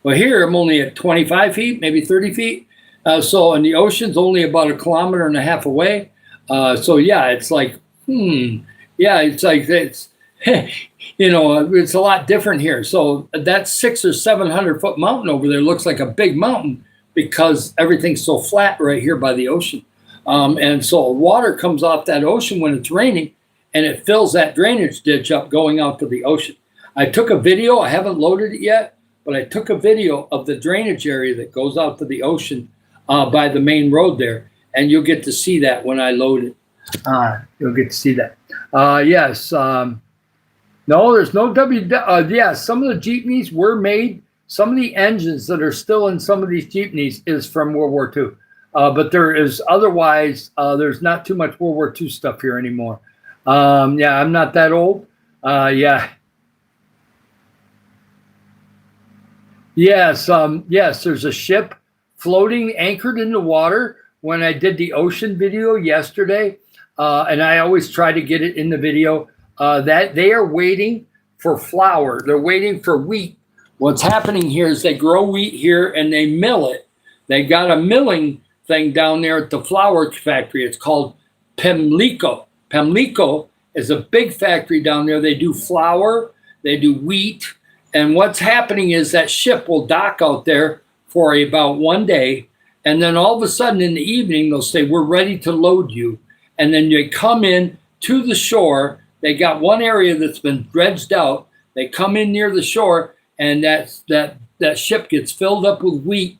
Well, here I'm only at 25 feet, maybe 30 feet. And the ocean's only about 1.5 kilometers away. So yeah, it's like, it's it's a lot different here. So that 600 or 700 foot mountain over there looks like a big mountain because everything's so flat right here by the ocean. And so water comes off that ocean when it's raining, and it fills that drainage ditch up going out to the ocean. I took a video. I haven't loaded it yet, but I took a video of the drainage area that goes out to the ocean by the main road there. And you'll get to see that when I load it. You'll get to see that. Yes. No, there's no some of the jeepneys were made. Some of the engines that are still in some of these jeepneys is from World War II. But there is otherwise, there's not too much World War II stuff here anymore. I'm not that old. Yes, there's a ship floating anchored in the water when I did the ocean video yesterday. And I always try to get it in the video that they are waiting for flour. They're waiting for wheat. What's happening here is they grow wheat here and they mill it. They got a milling thing down there at the flour factory. It's called Pemlico. Pemlico is a big factory down there. They do flour, they do wheat. And what's happening is that ship will dock out there for about 1 day. And then all of a sudden in the evening, they'll say, we're ready to load you. And then they come in to the shore. They got one area that's been dredged out. They come in near the shore, and that ship gets filled up with wheat,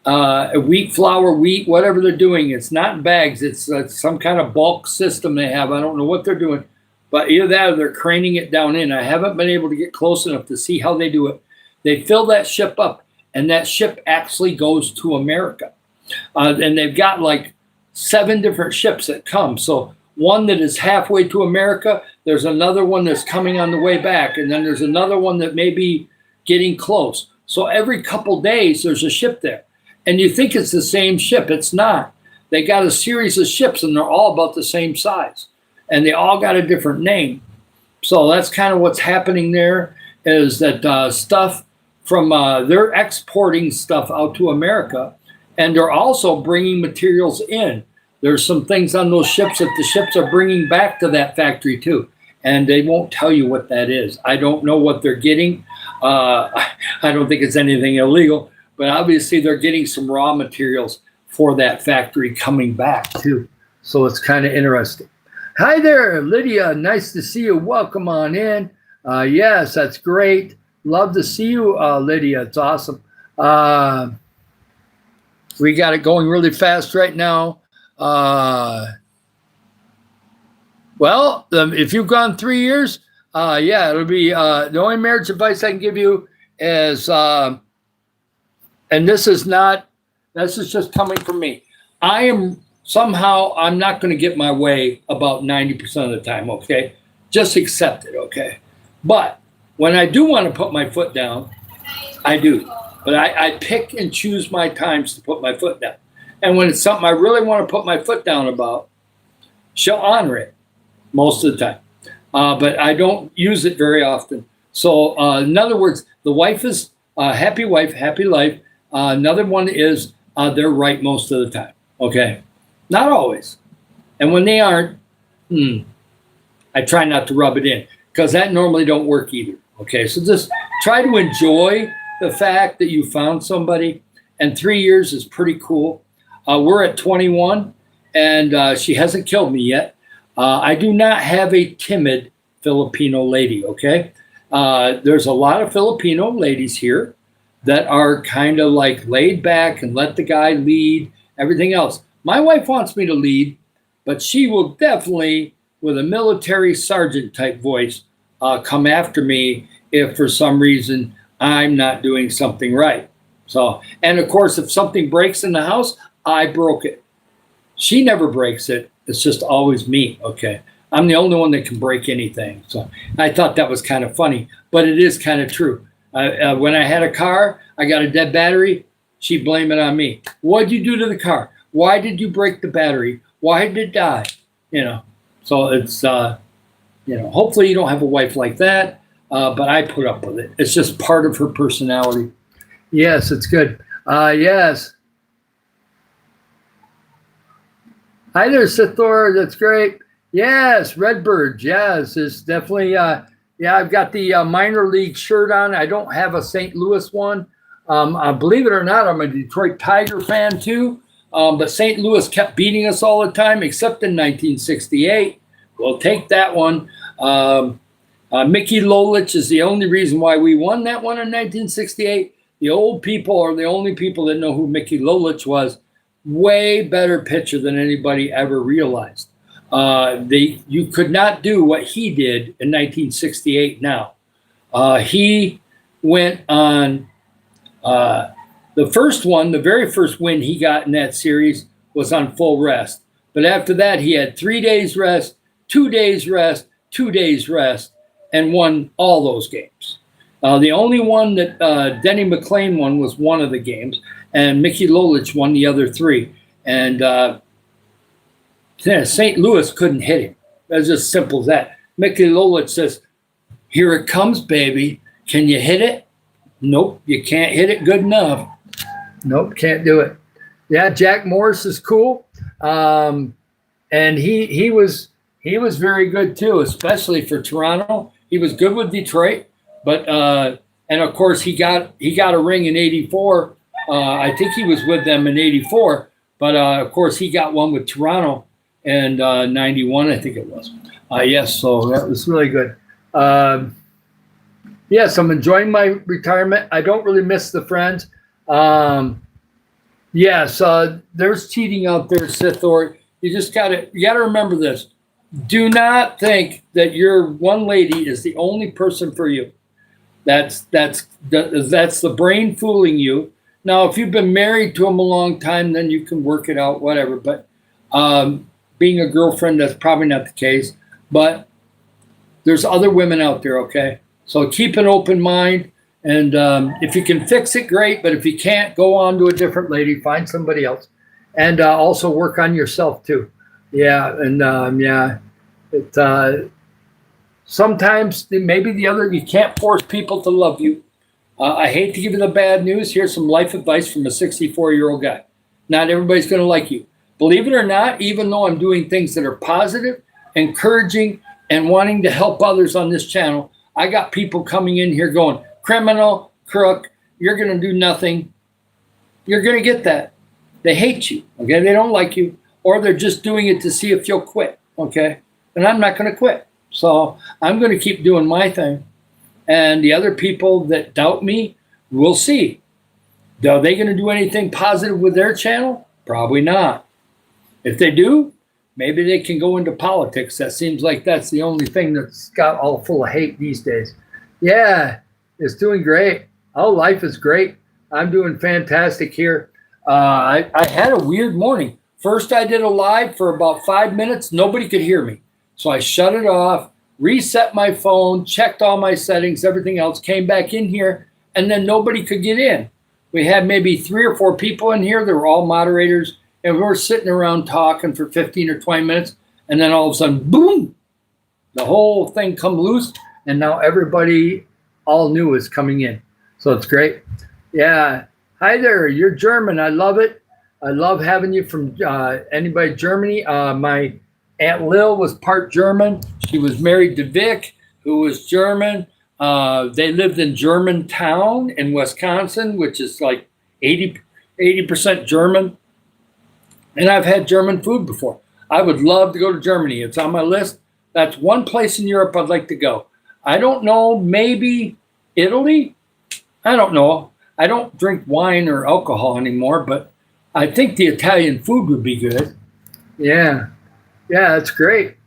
flour, wheat, whatever they're doing. It's not in bags. It's some kind of bulk system they have. I don't know what they're doing. But either that or they're craning it down in. I haven't been able to get close enough to see how they do it. They fill that ship up, and that ship actually goes to America. And they've got like 7 different ships that come. So one that is halfway to America, there's another one that's coming on the way back, and then there's another one that may be getting close. So every couple days, there's a ship there. And you think it's the same ship. It's not. They got a series of ships, and they're all about the same size. And they all got a different name. So that's kind of what's happening there, is that stuff from, they're exporting stuff out to America, and they're also bringing materials in. there's some things on those ships that the ships are bringing back to that factory too, and they won't tell you what that is. I don't know what they're getting. I don't think it's anything illegal, but obviously they're getting some raw materials for that factory coming back too. So it's kind of interesting. Hi there, Lydia. Nice to see you. Welcome on in. Yes, that's great. Love to see you, Lydia. It's awesome. We got it going really fast right now. Well, if you've gone 3 years, yeah, it'll be the only marriage advice I can give you is, and this is just coming from me. I'm not going to get my way about 90% of the time, okay? Just accept it, okay? But when I do want to put my foot down, I do. But I pick and choose my times to put my foot down. And when it's something I really want to put my foot down about, she'll honor it most of the time. But I don't use it very often. So in other words, the wife is happy wife, happy life. Another one is they're right most of the time, okay? Not always. And when they aren't, I try not to rub it in because that normally don't work either, okay? So just try to enjoy the fact that you found somebody, and 3 years is pretty cool. We're at 21, and she hasn't killed me yet. I do not have a timid Filipino lady, okay? There's a lot of Filipino ladies here that are kind of like laid back and let the guy lead, everything else. My wife wants me to lead, but she will definitely, with a military sergeant type voice, come after me if for some reason I'm not doing something right. So, and of course, if something breaks in the house, I broke it. She never breaks it. It's just always me, okay? I'm the only one that can break anything. So I thought that was kind of funny, but it is kind of true. When I had a car, I got a dead battery, she'd blame it on me. What'd you do to the car? Why did you break the battery? Why did it die? You know, so it's, you know, hopefully you don't have a wife like that. But I put up with it. It's just part of her personality. Yes, it's good. Yes. Hi there, Sithor. That's great. Yes, Redbird. Yes, it's definitely. Yeah, I've got the minor league shirt on. I don't have a St. Louis one. Believe it or not, I'm a Detroit Tiger fan too. But St. Louis kept beating us all the time, except in 1968. We'll take that one. Mickey Lolich is the only reason why we won that one in 1968. The old people are the only people that know who Mickey Lolich was. Way better pitcher than anybody ever realized. You could not do what he did in 1968 now. He went on the first one, the very first win he got in that series was on full rest. But after that, he had 3 days rest, 2 days rest, 2 days rest, and won all those games. The only one that Denny McClain won was one of the games, and Mickey Lolich won the other 3. And St. Louis couldn't hit him. That's just simple as that. Mickey Lolich says, "Here it comes, baby. Can you hit it?" Nope, you can't hit it good enough. Nope, can't do it. Yeah, Jack Morris is cool. And he was very good too, especially for Toronto. He was good with Detroit, but and of course he got a ring in '84. I think he was with them in '84, but of course he got one with Toronto in '91, I think it was. Yes, so that was really good. Yes, I'm enjoying my retirement. I don't really miss the friends. Yes, there's cheating out there, Sithor. You gotta remember this. Do not think that your one lady is the only person for you. That's the brain fooling you. Now, if you've been married to him a long time, then you can work it out, whatever. But being a girlfriend, that's probably not the case. But there's other women out there, okay? So keep an open mind. And if you can fix it, great. But if you can't, go on to a different lady. Find somebody else. And also work on yourself, too. Yeah, and yeah. Sometimes maybe you can't force people to love you. I hate to give you the bad news. Here's some life advice from a 64-year-old guy. Not everybody's going to like you. believe it or not, even though I'm doing things that are positive, encouraging, and wanting to help others on this channel, I got people coming in here going, criminal, crook, you're going to do nothing. You're going to get that. They hate you, okay? They don't like you, or they're just doing it to see if you'll quit, okay? And I'm not going to quit. So I'm going to keep doing my thing. And the other people that doubt me, we'll see. Are they going to do anything positive with their channel? Probably not. If they do, maybe they can go into politics. That seems like that's the only thing that's got all full of hate these days. Yeah, it's doing great. Oh, life is great. I'm doing fantastic here. I had a weird morning. First, I did a live for about 5 minutes. Nobody could hear me. So I shut it off, reset my phone, checked all my settings, everything else, came back in here, and then nobody could get in. We had maybe 3 or 4 people in here. They were all moderators, and we were sitting around talking for 15 or 20 minutes, and then all of a sudden, boom, the whole thing come loose, and now everybody all new is coming in. So it's great. Yeah. Hi there. You're German. I love it. I love having you from anybody Germany. My Aunt Lil was part German. She was married to Vic, who was German. They lived in Germantown in Wisconsin, which is like 80% German. And I've had German food before. I would love to go to Germany. It's on my list. That's one place in Europe I'd like to go. I don't know, maybe Italy? I don't know. I don't drink wine or alcohol anymore, but I think the Italian food would be good. Yeah. Yeah, that's great.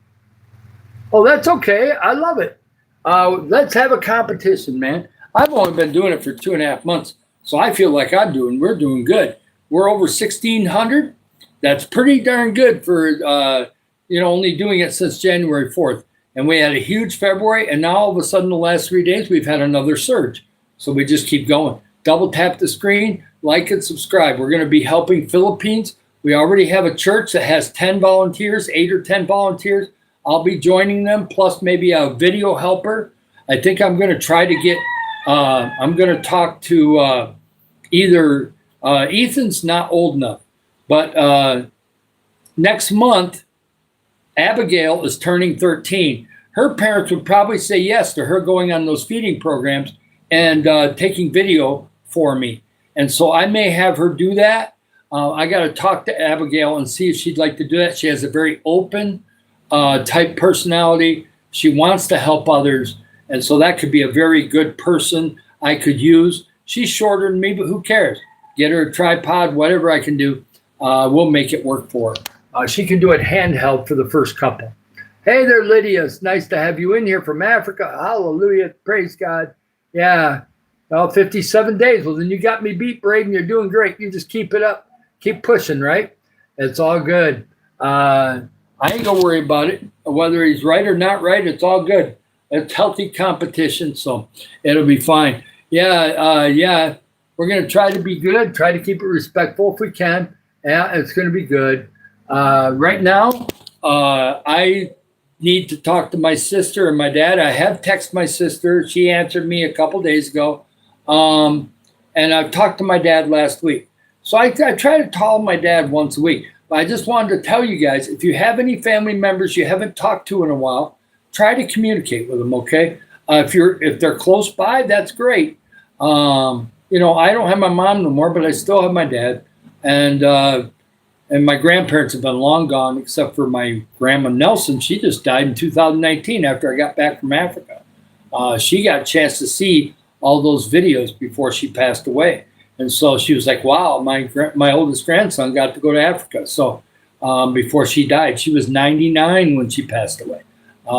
Oh, that's okay. I love it. Let's have a competition, man. I've only been doing it for 2.5 months, so I feel like we're doing good. We're over 1,600. That's pretty darn good for, only doing it since January 4th. And we had a huge February, and now all of a sudden the last 3 days, we've had another surge. So we just keep going. Double tap the screen, like and subscribe. We're going to be helping Philippines. We already have a church that has 10 volunteers, 8 or 10 volunteers. I'll be joining them, plus maybe a video helper. I think I'm going to try to get, I'm going to talk to either, Ethan's not old enough, but next month, Abigail is turning 13. Her parents would probably say yes to her going on those feeding programs and taking video for me. And so I may have her do that. I got to talk to Abigail and see if she'd like to do that. She has a very open type personality. She wants to help others. And so that could be a very good person I could use. She's shorter than me, but who cares? Get her a tripod, whatever I can do. We'll make it work for her. She can do it handheld for the first couple. Hey there, Lydia. It's nice to have you in here from Africa. Hallelujah. Praise God. Yeah. Well, 57 days. Well, then you got me beat, Braden. You're doing great. You just keep it up. Keep pushing, right? It's all good. I ain't going to worry about it. Whether he's right or not right, it's all good. It's healthy competition, so it'll be fine. Yeah. We're going to try to be good, try to keep it respectful if we can. Yeah, it's going to be good. Right now, I need to talk to my sister and my dad. I have texted my sister. She answered me a couple days ago. And I've talked to my dad last week. So I try to call my dad once a week. But I just wanted to tell you guys, if you have any family members you haven't talked to in a while, try to communicate with them, okay? If they're close by, that's great. I don't have my mom no more, but I still have my dad. And my grandparents have been long gone, except for my grandma Nelson. She just died in 2019 after I got back from Africa. She got a chance to see all those videos before she passed away. And so she was like, wow, my oldest grandson got to go to Africa. So before she died, she was 99 when she passed away.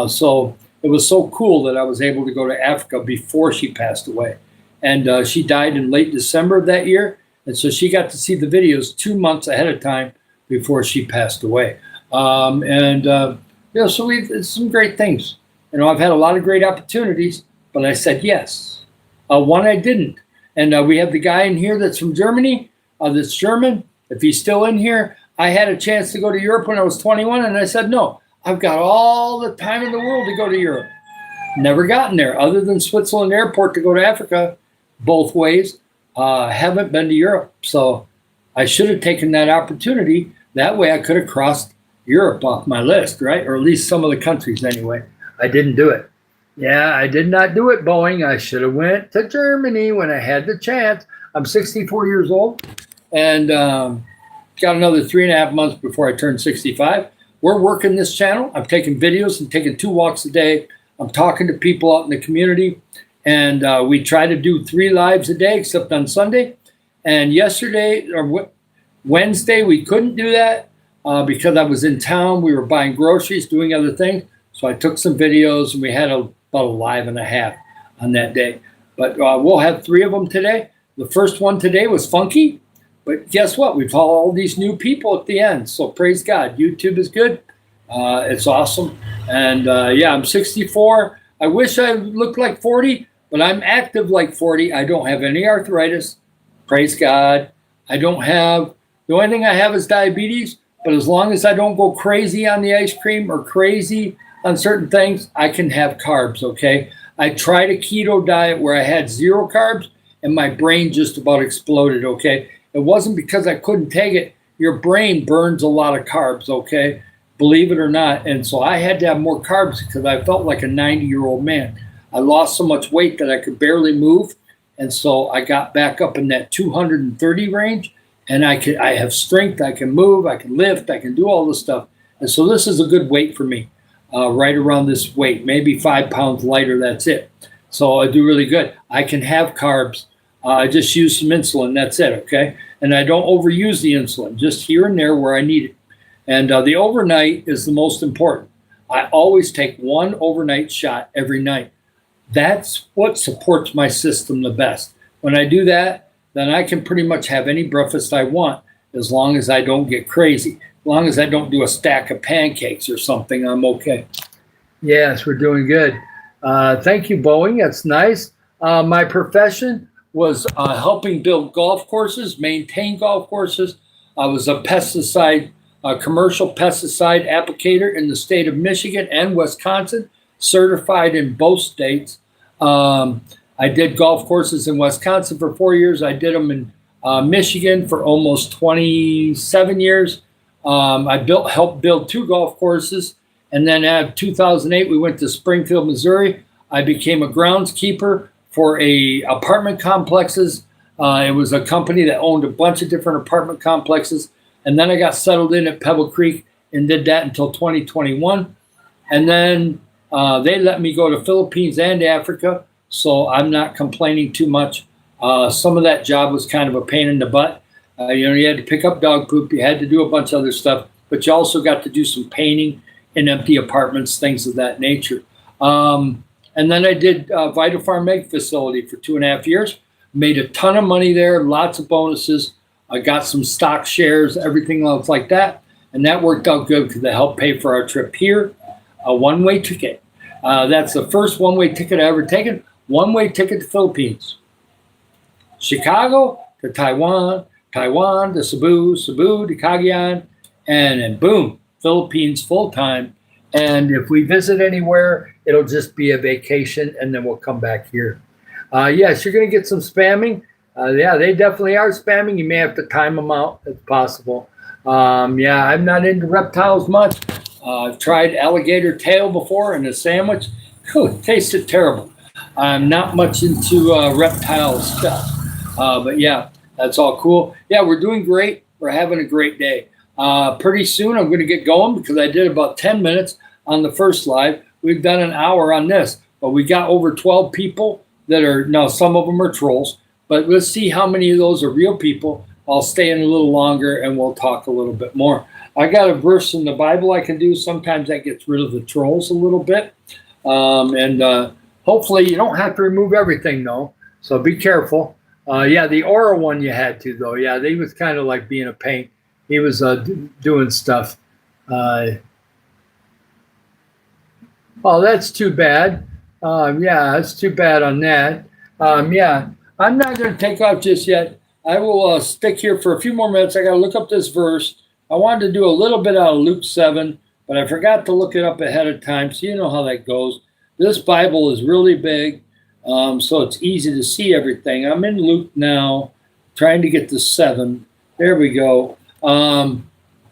So it was so cool that I was able to go to Africa before she passed away. And she died in late December of that year. And so she got to see the videos 2 months ahead of time before she passed away. So it's some great things. I've had a lot of great opportunities, but I said yes. One I didn't. And we have the guy in here that's from Germany, that's German. If he's still in here, I had a chance to go to Europe when I was 21, and I said, no, I've got all the time in the world to go to Europe. Never gotten there, other than Switzerland Airport to go to Africa, both ways. Haven't been to Europe. So I should have taken that opportunity That way I could have crossed Europe off my list, right? Or at least some of the countries anyway. I didn't do it. Yeah, I did not do it, Boeing. I should have went to Germany when I had the chance. I'm 64 years old and got another 3.5 months before I turn 65. We're working this channel. I'm taking videos and taking 2 walks a day. I'm talking to people out in the community. And we try to do 3 lives a day, except on Sunday. And yesterday or Wednesday, we couldn't do that because I was in town. We were buying groceries, doing other things. So I took some videos, and we had about a live and a half on that day. But we'll have 3 of them today. The first one today was funky. But guess what? We've all these new people at the end. So praise God. YouTube is good. It's awesome. And yeah, I'm 64. I wish I looked like 40. But I'm active like 40. I don't have any arthritis. Praise God. I don't have, the only thing I have is diabetes. But as long as I don't go crazy on the ice cream or crazy on certain things, I can have carbs, okay? I tried a keto diet where I had 0 carbs and my brain just about exploded, okay? It wasn't because I couldn't take it. Your brain burns a lot of carbs, okay? Believe it or not. And so I had to have more carbs because I felt like a 90-year-old man. I lost so much weight that I could barely move. And so I got back up in that 230 range. And I have strength. I can move. I can lift. I can do all this stuff. And so this is a good weight for me, right around this weight, maybe 5 pounds lighter. That's it. So I do really good. I can have carbs. I just use some insulin. That's it, okay? And I don't overuse the insulin, just here and there where I need it. And the overnight is the most important. I always take 1 overnight shot every night. That's what supports my system the best. When I do that, then I can pretty much have any breakfast I want as long as I don't get crazy. As long as I don't do a stack of pancakes or something, I'm okay. Yes, we're doing good. Thank you, Boeing. That's nice. My profession was helping build golf courses, maintain golf courses. I was a commercial pesticide applicator in the state of Michigan and Wisconsin, certified in both states. I did golf courses in Wisconsin for 4 years. I did them in Michigan for almost 27 years. I helped build 2 golf courses. And then in 2008, we went to Springfield, Missouri. I became a groundskeeper for apartment complexes. It was a company that owned a bunch of different apartment complexes. And then I got settled in at Pebble Creek and did that until 2021. And then they let me go to Philippines and Africa, so I'm not complaining too much. Some of that job was kind of a pain in the butt. You had to pick up dog poop. You had to do a bunch of other stuff, but you also got to do some painting in empty apartments, things of that nature. And then I did Vital Farm Egg Facility for 2.5 years. Made a ton of money there, lots of bonuses. I got some stock shares, everything else like that. And that worked out good because it helped pay for our trip here. A one-way ticket. That's the first one-way ticket I ever taken. One-way ticket to Philippines. Chicago to Taiwan, Taiwan to Cebu, Cebu to Cagayan, and then boom, Philippines full-time. And if we visit anywhere, it'll just be a vacation, and then we'll come back here. Yes, you're going to get some spamming. Yeah, they definitely are spamming. You may have to time them out. It's possible. Yeah, I'm not into reptiles much. I've tried alligator tail before in a sandwich. It tasted terrible. I'm not much into reptile stuff. But yeah, that's all cool. Yeah, we're doing great. We're having a great day. Pretty soon I'm going to get going because I did about 10 minutes on the first live. We've done an hour on this, but we got over 12 people that are, now some of them are trolls, but let's see how many of those are real people. I'll stay in a little longer and we'll talk a little bit more. I got a verse in the Bible I can do. Sometimes that gets rid of the trolls a little bit. Hopefully you don't have to remove everything though. So be careful. Yeah, the Aura one you had to though. Yeah, they was kind of like being a pain. He was doing stuff. Oh, that's too bad. Yeah, that's too bad on that. Yeah, I'm not going to take off just yet. I will stick here for a few more minutes. I got to look up this verse. I wanted to do a little bit out of Luke 7, but I forgot to look it up ahead of time, so you know how that goes. This Bible is really big, so it's easy to see everything. I'm in Luke now, trying to get to 7. There we go.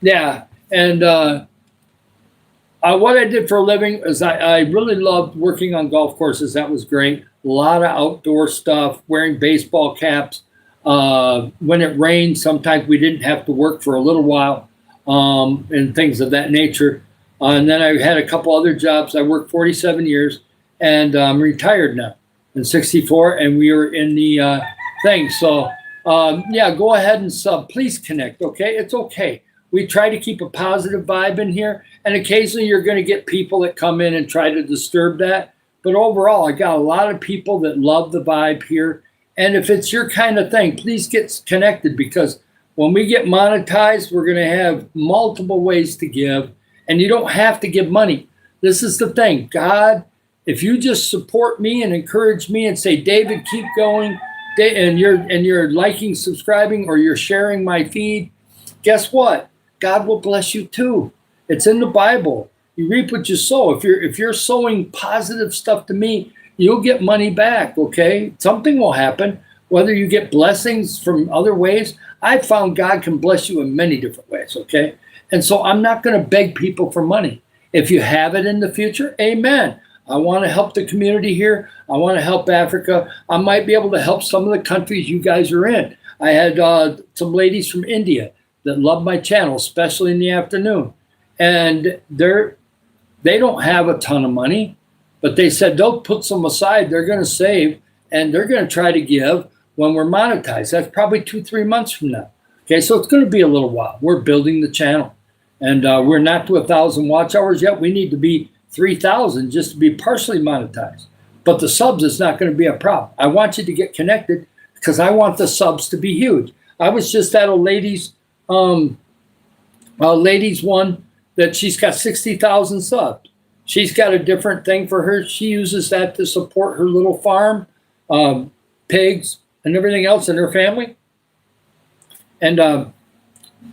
Yeah. And what I did for a living is I really loved working on golf courses. That was great. A lot of outdoor stuff, wearing baseball caps. When it rained, sometimes we didn't have to work for a little while, and things of that nature. And then I had a couple other jobs. I worked 47 years, and I'm retired now. I'm 64, and we were in the thing. So, yeah, go ahead and sub. Please connect, okay? It's okay. We try to keep a positive vibe in here, and occasionally you're going to get people that come in and try to disturb that. But overall, I got a lot of people that love the vibe here. And if it's your kind of thing, please get connected, because when we get monetized, we're going to have multiple ways to give, and you don't have to give money. This is the thing. God, if you just support me and encourage me and say, David, keep going, and you're liking, subscribing, or you're sharing my feed, guess what? God will bless you too. It's in the Bible. You reap what you sow. If you're sowing positive stuff to me, you'll get money back, okay? Something will happen. Whether you get blessings from other ways, I've found God can bless you in many different ways, okay? And so I'm not going to beg people for money. If you have it in the future, amen. I want to help the community here. I want to help Africa. I might be able to help some of the countries you guys are in. I had some ladies from India that love my channel, especially in the afternoon. And they don't have a ton of money, but they said they'll put some aside. They're going to save, and they're going to try to give when we're monetized. That's probably 2-3 months from now. Okay, so it's going to be a little while. We're building the channel, and we're not to 1,000 watch hours yet. We need to be 3,000 just to be partially monetized. But the subs is not going to be a problem. I want you to get connected because I want the subs to be huge. I was just at a ladies one that she's got 60,000 subs. She's got a different thing for her. She uses that to support her little farm, pigs, and everything else in her family. And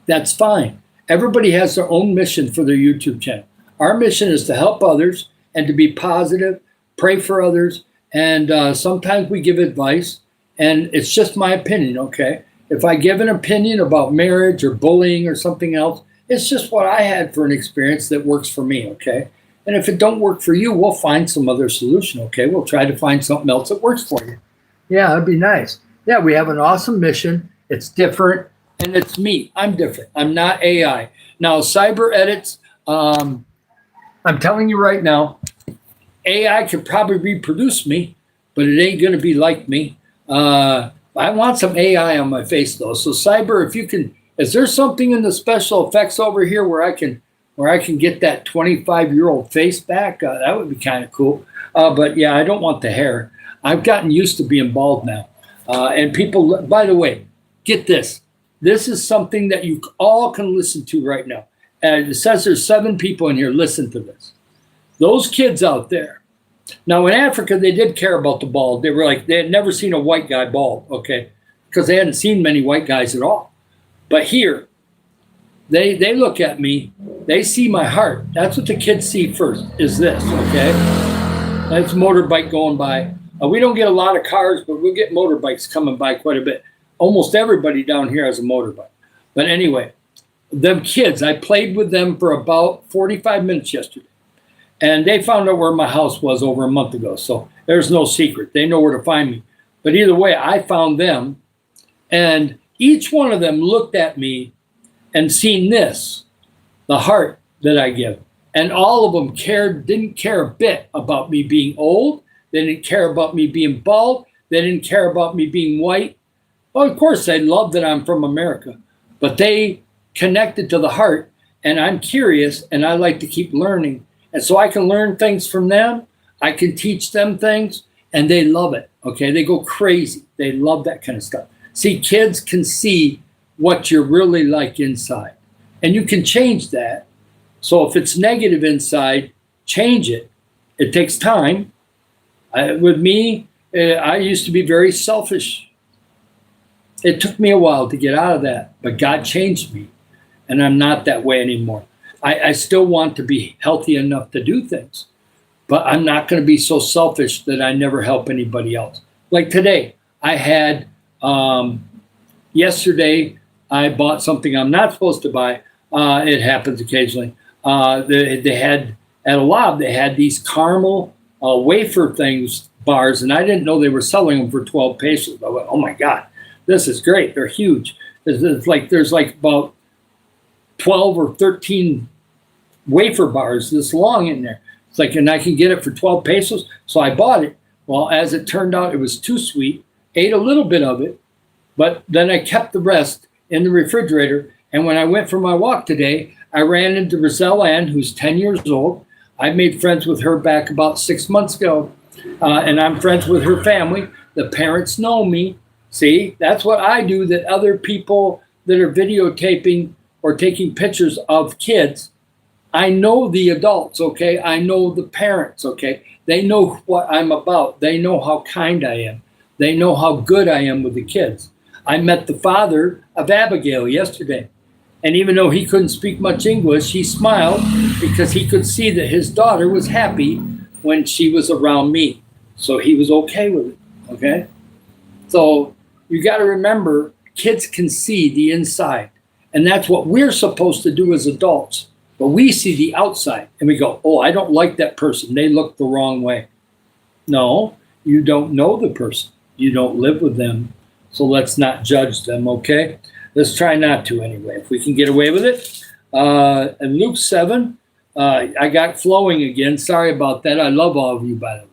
that's fine. Everybody has their own mission for their YouTube channel. Our mission is to help others and to be positive, pray for others, and sometimes we give advice, and it's just my opinion, okay? If I give an opinion about marriage or bullying or something else, it's just what I had for an experience that works for me, okay? And if it don't work for you, we'll find some other solution, okay? We'll try to find something else that works for you. Yeah, that'd be nice. Yeah, we have an awesome mission. It's different, and it's me. I'm different. I'm not AI. Now, cyber edits, I'm telling you right now, AI could probably reproduce me, but it ain't going to be like me. I want some AI on my face, though. So, cyber, if you can, is there something in the special effects over here where I can get that 25-year-old face back? That would be kind of cool. But yeah, I don't want the hair. I've gotten used to being bald now. And people, by the way, get this. This is something that you all can listen to right now. And it says there's 7 people in here. Listen to this. Those kids out there. Now, in Africa, they did care about the bald. They were like, they had never seen a white guy bald, okay? Because they hadn't seen many white guys at all. But here, they look at me. They see my heart. That's what the kids see first, is this, okay? That's a motorbike going by. We don't get a lot of cars, but we'll get motorbikes coming by quite a bit. Almost everybody down here has a motorbike. But anyway, them kids, I played with them for about 45 minutes yesterday. And they found out where my house was over a month ago. So there's no secret. They know where to find me. But either way, I found them. And each one of them looked at me and seen this, the heart that I give. And all of them didn't care a bit about me being old. They didn't care about me being bald. They didn't care about me being white. Well, of course, they love that I'm from America. But they connected to the heart. And I'm curious, and I like to keep learning. And so I can learn things from them. I can teach them things, and they love it, okay? They go crazy. They love that kind of stuff. See, kids can see what you're really like inside, and you can change that. So if it's negative inside, change it. It takes time. With me, I used to be very selfish. It took me a while to get out of that, but God changed me, and I'm not that way anymore. I still want to be healthy enough to do things, but I'm not going to be so selfish that I never help anybody else. Like today, I had, yesterday, I bought something I'm not supposed to buy. It happens occasionally. They had at a lot. They had these caramel wafer things bars, and I didn't know they were selling them for 12 pesos. I went, oh my god, this is great. They're huge. It's like there's like about 12 or 13 wafer bars this long in there. It's like, and I can get it for 12 pesos. So I bought it. Well, as it turned out, it was too sweet. Ate a little bit of it, but then I kept the rest in the refrigerator. And when I went for my walk today, I ran into Roselle Ann, who's 10 years old. I made friends with her back about 6 months ago, and I'm friends with her family. The parents know me. See, that's what I do that other people that are videotaping or taking pictures of kids, I know the adults, okay? I know the parents, okay? They know what I'm about. They know how kind I am. They know how good I am with the kids. I met the father of Abigail yesterday. And even though he couldn't speak much English, he smiled because he could see that his daughter was happy when she was around me. So he was okay with it, okay? So you got to remember, kids can see the inside. And that's what we're supposed to do as adults. But we see the outside and we go, oh, I don't like that person. They look the wrong way. No, you don't know the person. You don't live with them. So let's not judge them, okay? Let's try not to anyway, if we can get away with it. And Luke 7, I got flowing again. Sorry about that. I love all of you, by the way.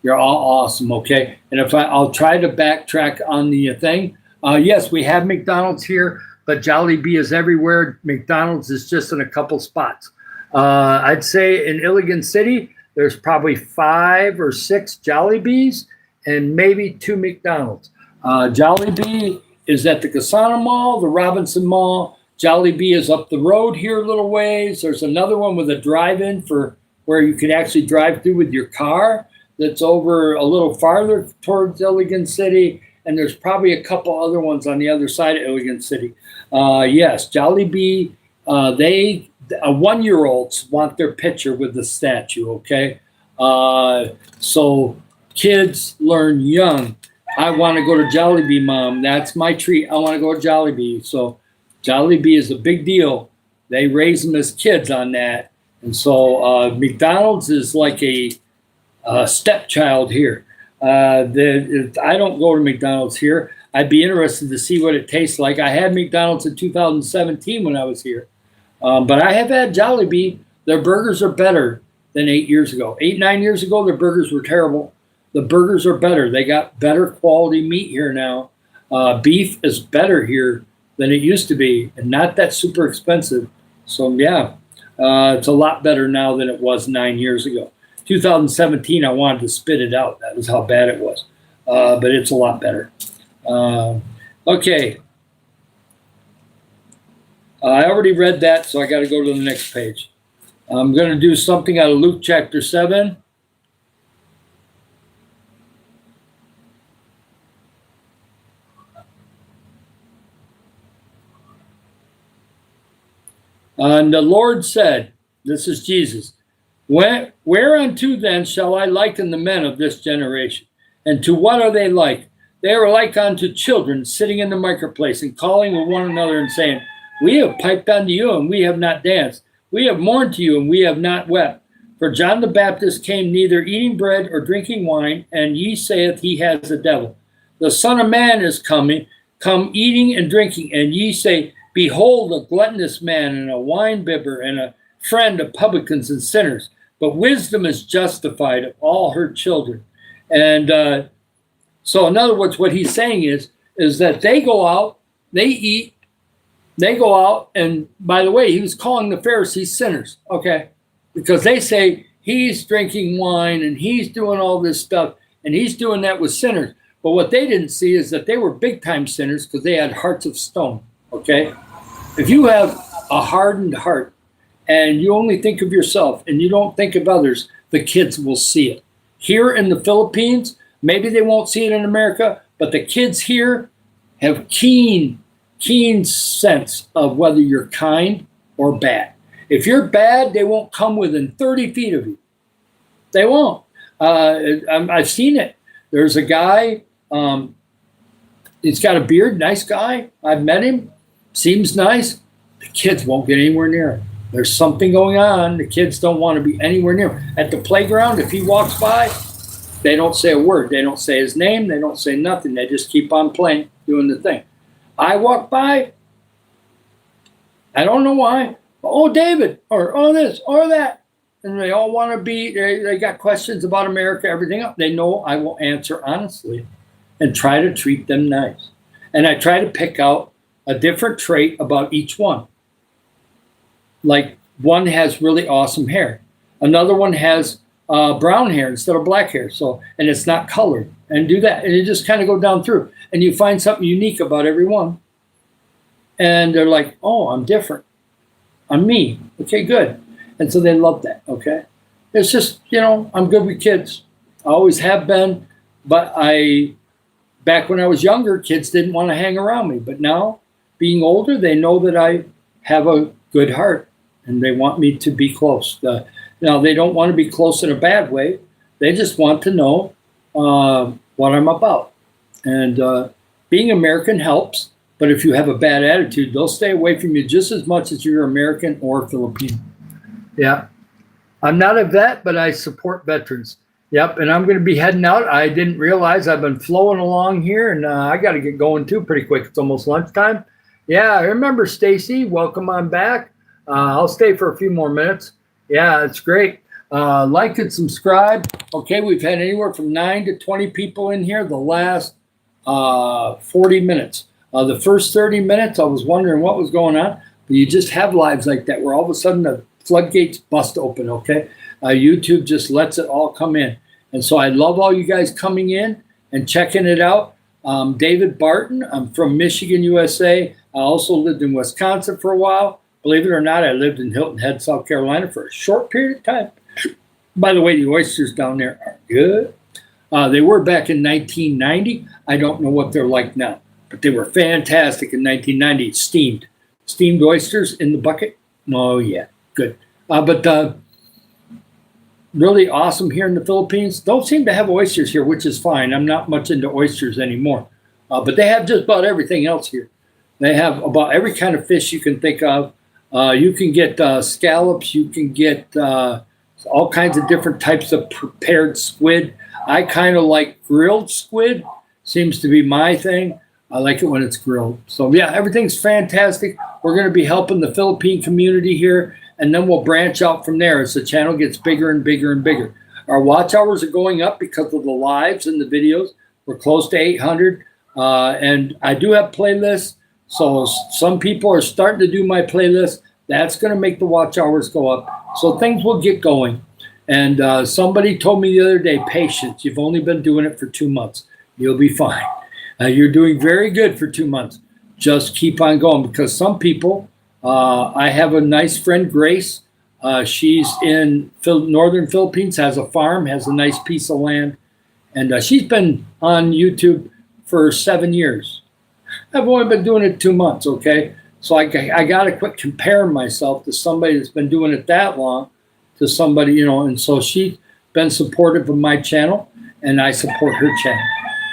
You're all awesome, okay? And if I'll try to backtrack on the thing. Yes, we have McDonald's here, but Jollibee is everywhere. McDonald's is just in a couple spots. I'd say in Iligan City, there's probably 5 or 6 Jollibees and maybe 2 McDonald's. Jollibee is at the Kasana Mall, the Robinson Mall. Jollibee is up the road here a little ways. There's another one with a drive-in for where you can actually drive through with your car that's over a little farther towards Iligan City. And there's probably a couple other ones on the other side of Iligan City. Yes, Jollibee, they 1-year-olds want their picture with the statue, okay? So kids learn young. I want to go to Jollibee, Mom. That's my treat. I want to go to Jollibee. So Jollibee is a big deal. They raise them as kids on that. And so McDonald's is like a stepchild here. I don't go to McDonald's here. I'd be interested to see what it tastes like. I had McDonald's in 2017 when I was here. But I have had Jollibee. Their burgers are better than 8 years ago. 9 years ago, their burgers were terrible. The burgers are better. They got better quality meat here now. Beef is better here than it used to be and not that super expensive. So, yeah, it's a lot better now than it was 9 years ago. 2017, I wanted to spit it out. That was how bad it was. But it's a lot better. Okay. I already read that, so I got to go to the next page. I'm going to do something out of Luke chapter 7. And the Lord said, this is Jesus, whereunto then shall I liken the men of this generation? And to what are they like? They are like unto children sitting in the marketplace and calling with one another and saying, we have piped unto you and we have not danced. We have mourned to you and we have not wept. For John the Baptist came neither eating bread or drinking wine, and ye saith he has a devil. The Son of Man is come eating and drinking, and ye say, behold, a gluttonous man and a winebibber and a friend of publicans and sinners. But wisdom is justified of all her children. And so in other words, what he's saying is that they go out, they eat, they go out. And by the way, he was calling the Pharisees sinners, okay? Because they say he's drinking wine and he's doing all this stuff and he's doing that with sinners. But what they didn't see is that they were big time sinners because they had hearts of stone. Okay, if you have a hardened heart and you only think of yourself and you don't think of others, the kids will see it. Here in the Philippines, maybe they won't see it in America, but the kids here have keen sense of whether you're kind or bad. If you're bad, they won't come within 30 feet of you. They won't. I've seen it. There's a guy, he's got a beard, nice guy. I've met him. Seems nice. the kids won't get anywhere near him. There's something going on. The kids don't want to be anywhere near him. At the playground, if he walks by, they don't say a word. They don't say his name. They don't say nothing. They just keep on playing, doing the thing. I walk by, I don't know why. Oh, David, or oh, this, or that. And they all want to be, they got questions about America, everything else. They know I will answer honestly and try to treat them nice. And I try to pick out a different trait about each one. Like one has really awesome hair. Another one has brown hair instead of black hair. So, and it's not colored, and do that. And you just kind of go down through and you find something unique about every one. And they're like, oh, I'm different. I'm me. Okay, good. And so they love that. Okay. It's just, I'm good with kids. I always have been, but back when I was younger, kids didn't want to hang around me. But now, being older, they know that I have a good heart and they want me to be close. Now, they don't want to be close in a bad way. They just want to know what I'm about. And being American helps. But if you have a bad attitude, they'll stay away from you just as much as you're American or Filipino. Yeah. I'm not a vet, but I support veterans. Yep. And I'm going to be heading out. I didn't realize I've been flowing along here, and I got to get going too pretty quick. It's almost lunchtime. Yeah. I remember Stacy. Welcome on back. I'll stay for a few more minutes. Yeah, it's great. Like and subscribe. Okay. We've had anywhere from 9 to 20 people in here the last 40 minutes. The first 30 minutes, I was wondering what was going on. But you just have lives like that where all of a sudden the floodgates bust open, okay? YouTube just lets it all come in. And so I love all you guys coming in and checking it out. David Barton, I'm from Michigan, USA. I also lived in Wisconsin for a while. Believe it or not, I lived in Hilton Head, South Carolina for a short period of time. By the way, the oysters down there are good. They were back in 1990. I don't know what they're like now. But they were fantastic in 1990. Steamed oysters in the bucket. Oh, yeah, good. But really awesome here in the Philippines. Don't seem to have oysters here, which is fine. I'm not much into oysters anymore. But they have just about everything else here. They have about every kind of fish you can think of. You can get scallops. You can get all kinds of different types of prepared squid. I kind of like grilled squid. Seems to be my thing. I like it when it's grilled. So yeah, everything's fantastic. We're going to be helping the Philippine community here, and then we'll branch out from there as the channel gets bigger and bigger and bigger. Our watch hours are going up because of the lives and the videos. We're close to 800, and I do have playlists. So some people are starting to do my playlist. That's going to make the watch hours go up. So things will get going. And somebody told me the other day, patience. You've only been doing it for 2 months. You'll be fine. You're doing very good for 2 months. Just keep on going, because some people, I have a nice friend, Grace. She's in northern Philippines, has a farm, has a nice piece of land. And she's been on YouTube for 7 years. I've only been doing it 2 months, okay? So I got to quit comparing myself to somebody that's been doing it that long to somebody, and so she's been supportive of my channel, and I support her channel.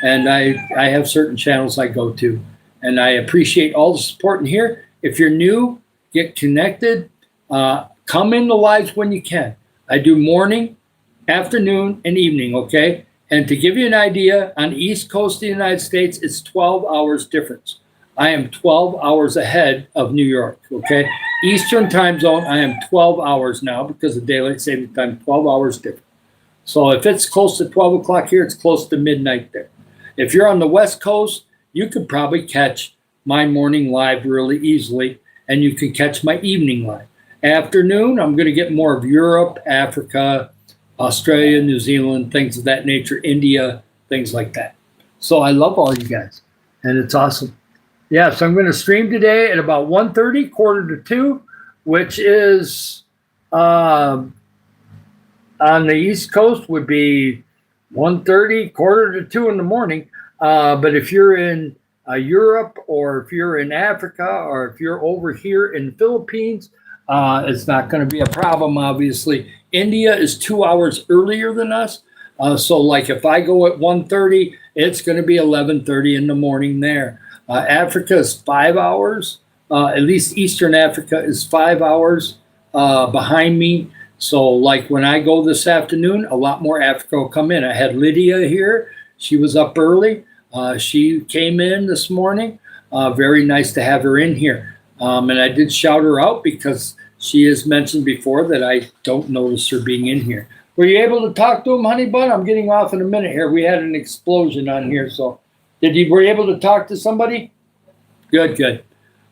And I have certain channels I go to, and I appreciate all the support in here. If you're new, get connected. Come in the lives when you can. I do morning, afternoon, and evening, okay? And to give you an idea, on the East Coast of the United States, it's 12 hours difference. I am 12 hours ahead of New York, okay? Eastern time zone, I am 12 hours now because of daylight saving time, 12 hours different. So if it's close to 12 o'clock here, it's close to midnight there. If you're on the West Coast, you could probably catch my morning live really easily, and you can catch my evening live. Afternoon, I'm going to get more of Europe, Africa, Australia, New Zealand, things of that nature, India, things like that. So I love all you guys, and it's awesome. Yeah, so I'm going to stream today at about 1:30, 1:45, which is on the East Coast would be 1:30, 1:45 in the morning. But if you're in Europe, or if you're in Africa, or if you're over here in the Philippines, it's not going to be a problem, obviously. India is 2 hours earlier than us. So like if I go at 1:30, it's going to be 11:30 in the morning there. Africa is 5 hours. At least Eastern Africa is 5 hours behind me. So like when I go this afternoon, a lot more Africa will come in. I had Lydia here. She was up early. She came in this morning. Very nice to have her in here. And I did shout her out because she has mentioned before that I don't notice her being in here. Were you able to talk to him, honey bun? I'm getting off in a minute here. We had an explosion on here. So were you able to talk to somebody? Good, good.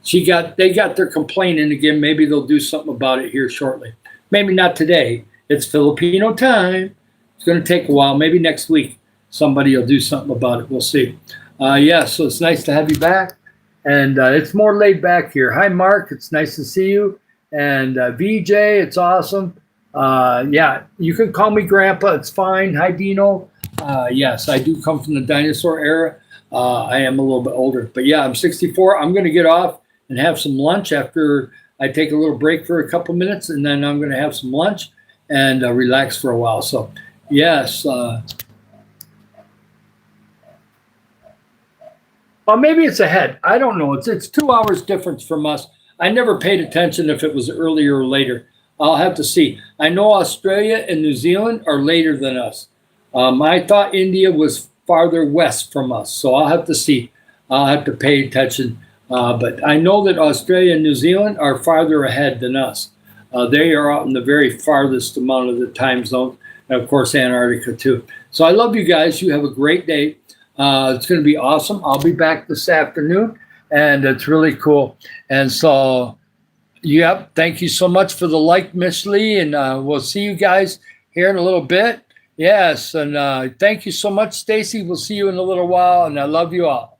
They got their complaint in again. Maybe they'll do something about it here shortly. Maybe not today. It's Filipino time. It's going to take a while. Maybe next week somebody will do something about it. We'll see. Yeah, so it's nice to have you back. And it's more laid back here. Hi, Mark. It's nice to see you. And VJ, it's awesome. Yeah, you can call me Grandpa. It's fine. Hi, Dino. Yes, I do come from the dinosaur era. I am a little bit older. But yeah, I'm 64. I'm going to get off and have some lunch after I take a little break for a couple minutes. And then I'm going to have some lunch and relax for a while. So, yes. Well, maybe it's ahead. I don't know. It's 2 hours difference from us. I never paid attention if it was earlier or later. I'll have to see. I know Australia and New Zealand are later than us. I thought India was farther west from us, so I'll have to see. I'll have to pay attention. But I know that Australia and New Zealand are farther ahead than us. They are out in the very farthest amount of the time zone, and of course Antarctica too. So I love you guys. You have a great day. It's going to be awesome. I'll be back this afternoon, and it's really cool. And so, yep, thank you so much for the like, Miss Lee, and we'll see you guys here in a little bit. Yes, and thank you so much, Stacy. We'll see you in a little while, and I love you all.